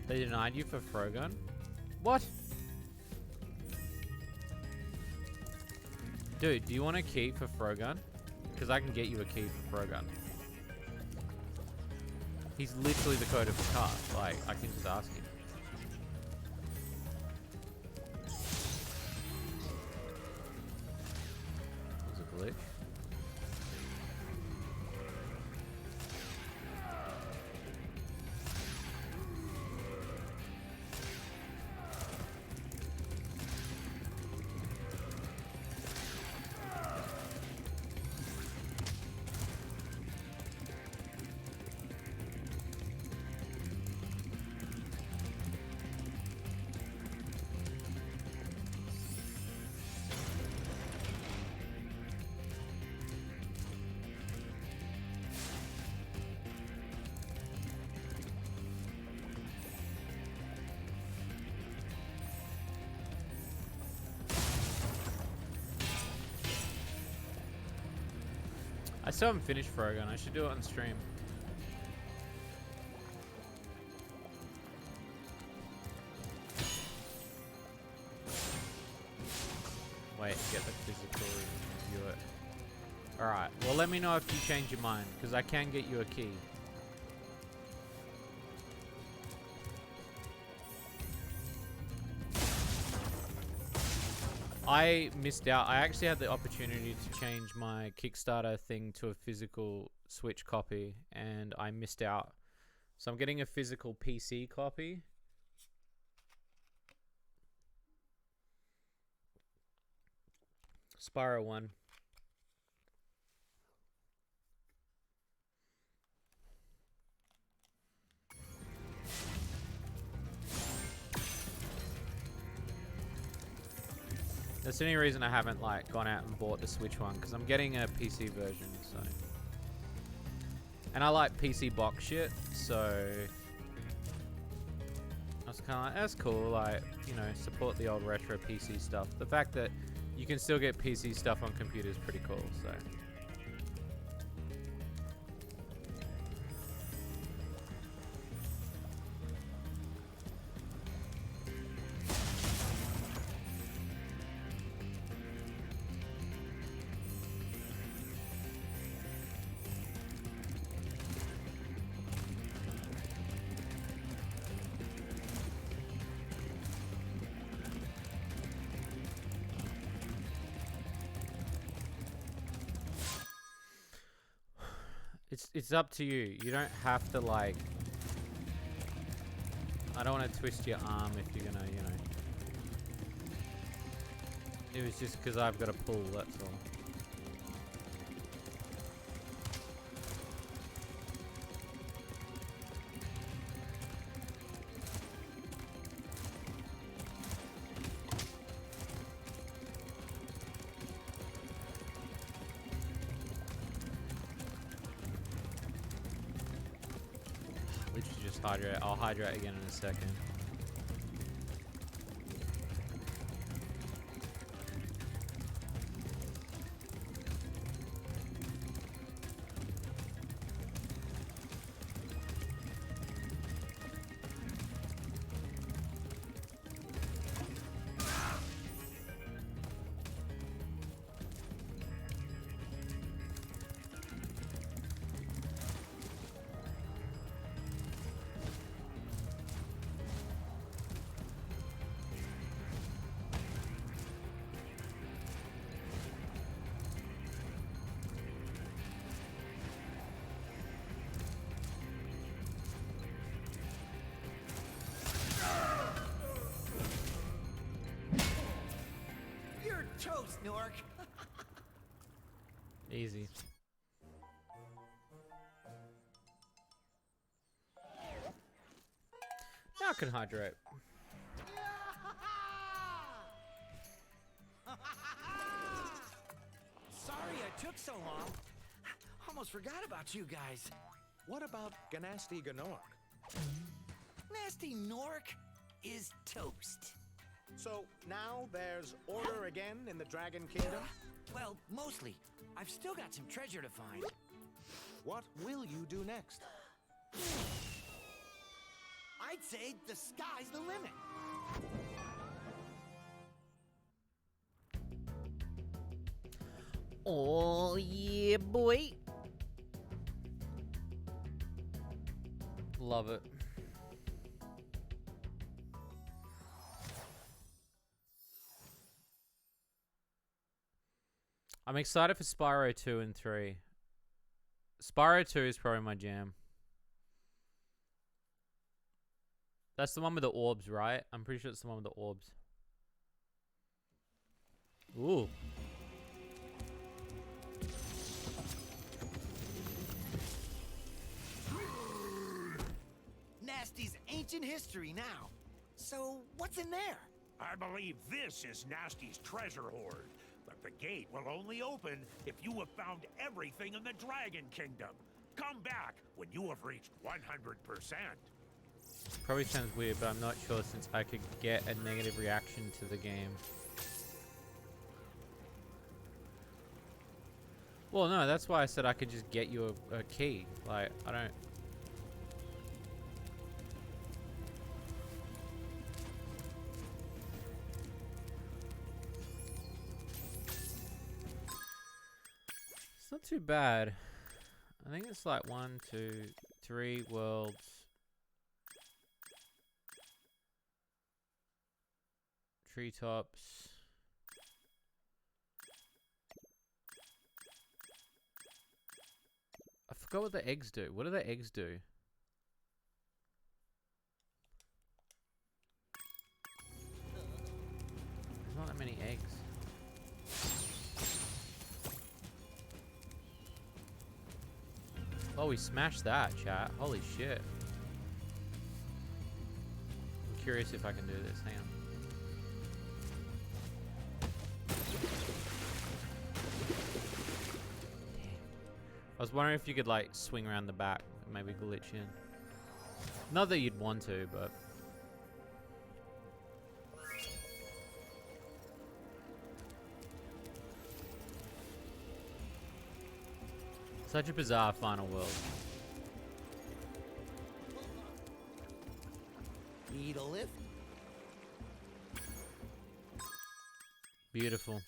They denied you for Frogun? What? Dude, do you want a key for Frogun? Because I can get you a key for Frogun. He's literally the code of the card. Like, I can just ask him. That was a glitch. I still haven't finished Frogun. I should do it on stream. Wait, get the physical review it. Alright, well let me know if you change your mind, because I can get you a key. I missed out. I actually had the opportunity to change my Kickstarter thing to a physical Switch copy, and I missed out. So I'm getting a physical PC copy. Spyro 1. That's the only reason I haven't like gone out and bought the Switch one, because I'm getting a PC version, so. And I like PC box shit, so I was kind of like, that's cool, like, you know, support the old retro PC stuff. The fact that you can still get PC stuff on computers is pretty cool, so. It's up to you. You don't have to like. I don't want to twist your arm if you're gonna, you know. It was just because I've got a pull. That's all. Hydrate. I'll hydrate again in a second. Toast, Nork. Easy. Now I can hydrate. Sorry I took so long. Almost forgot about you guys. What about Ganasty Ganork? Nasty Nork is toast. So now there's order again in the Dragon Kingdom? Well, mostly. I've still got some treasure to find. What will you do next? I'd say the sky's the limit. Oh, yeah, boy. Love it. I'm excited for Spyro 2 and 3. Spyro 2 is probably my jam. That's the one with the orbs, right? I'm pretty sure it's the one with the orbs. Ooh. Nasty's ancient history now. So, what's in there? I believe this is Nasty's treasure hoard. But the gate will only open if you have found everything in the Dragon Kingdom. Come back when you have reached 100%. Probably sounds weird, but I'm not sure since I could get a negative reaction to the game. Well, no, that's why I said I could just get you a key. Like, I don't... It's not too bad. I think it's like 1, 2, 3 worlds. Treetops. I forgot what the eggs do. What do the eggs do? There's not that many eggs. Oh, we smashed that, chat. Holy shit. I'm curious if I can do this. Hang on. I was wondering if you could like swing around the back and maybe glitch in. Not that you'd want to, but... Such a bizarre final world. Need a lift? Beautiful.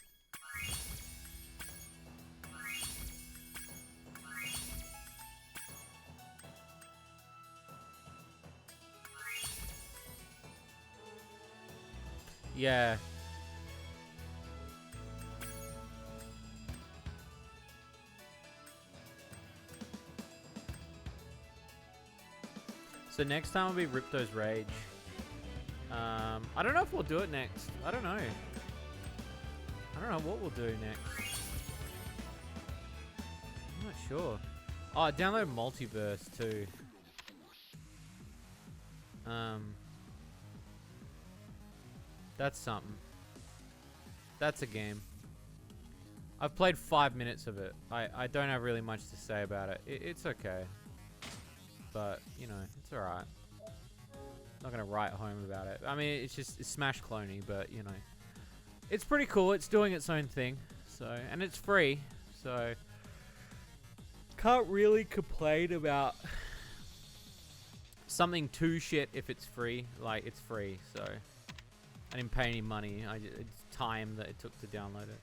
Yeah. So next time will be Ripto's Rage. I don't know if we'll do it next. I don't know. I don't know what we'll do next. I'm not sure. Oh, download Multiverse too. That's something. That's a game. I've played 5 minutes of it. I don't have really much to say about it. It's okay. But, you know, it's alright. Not gonna write home about it. I mean, it's Smash cloney, but, you know. It's pretty cool. It's doing its own thing. So, and it's free. So, can't really complain about something too shit if it's free. Like, it's free, so... I didn't pay any money. It's time that it took to download it.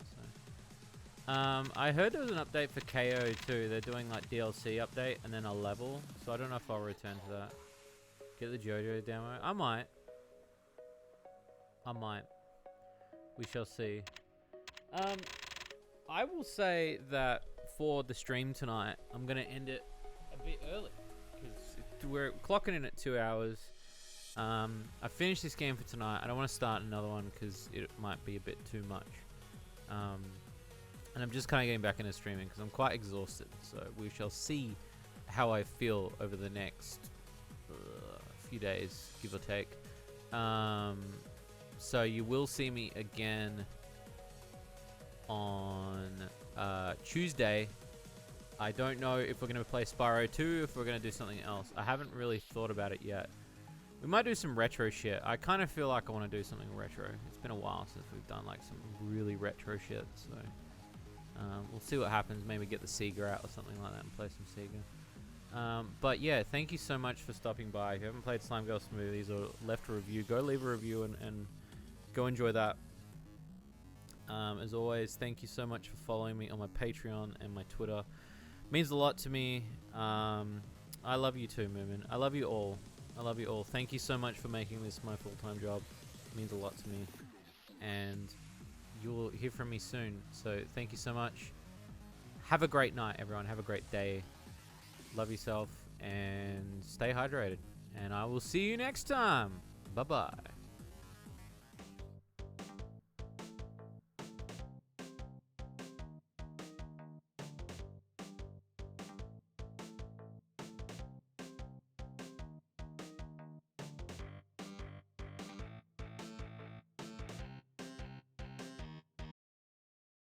So, I heard there was an update for KO too. They're doing like DLC update and then a level. So I don't know if I'll return to that. Get the JoJo demo. I might. We shall see. I will say that for the stream tonight, I'm gonna end it a bit early because we're clocking in at 2 hours. I finished this game for tonight. I don't want to start another one because it might be a bit too much. And I'm just kind of getting back into streaming because I'm quite exhausted. So we shall see how I feel over the next few days, give or take. So you will see me again on Tuesday. I don't know if we're going to play Spyro 2, if we're going to do something else. I haven't really thought about it yet. We might do some retro shit. I kind of feel like I want to do something retro. It's been a while since we've done like some really retro shit, so we'll see what happens. Maybe get the Sega out or something like that and play some Sega. But yeah, thank you so much for stopping by. If you haven't played Slime Girl Smoothies or left a review, go leave a review and go enjoy that. As always, thank you so much for following me on my Patreon and my Twitter. It means a lot to me. I love you too, Moomin. I love you all. I love you all. Thank you so much for making this my full-time job. It means a lot to me. And you'll hear from me soon. So thank you so much. Have a great night, everyone. Have a great day. Love yourself and stay hydrated. And I will see you next time. Bye-bye.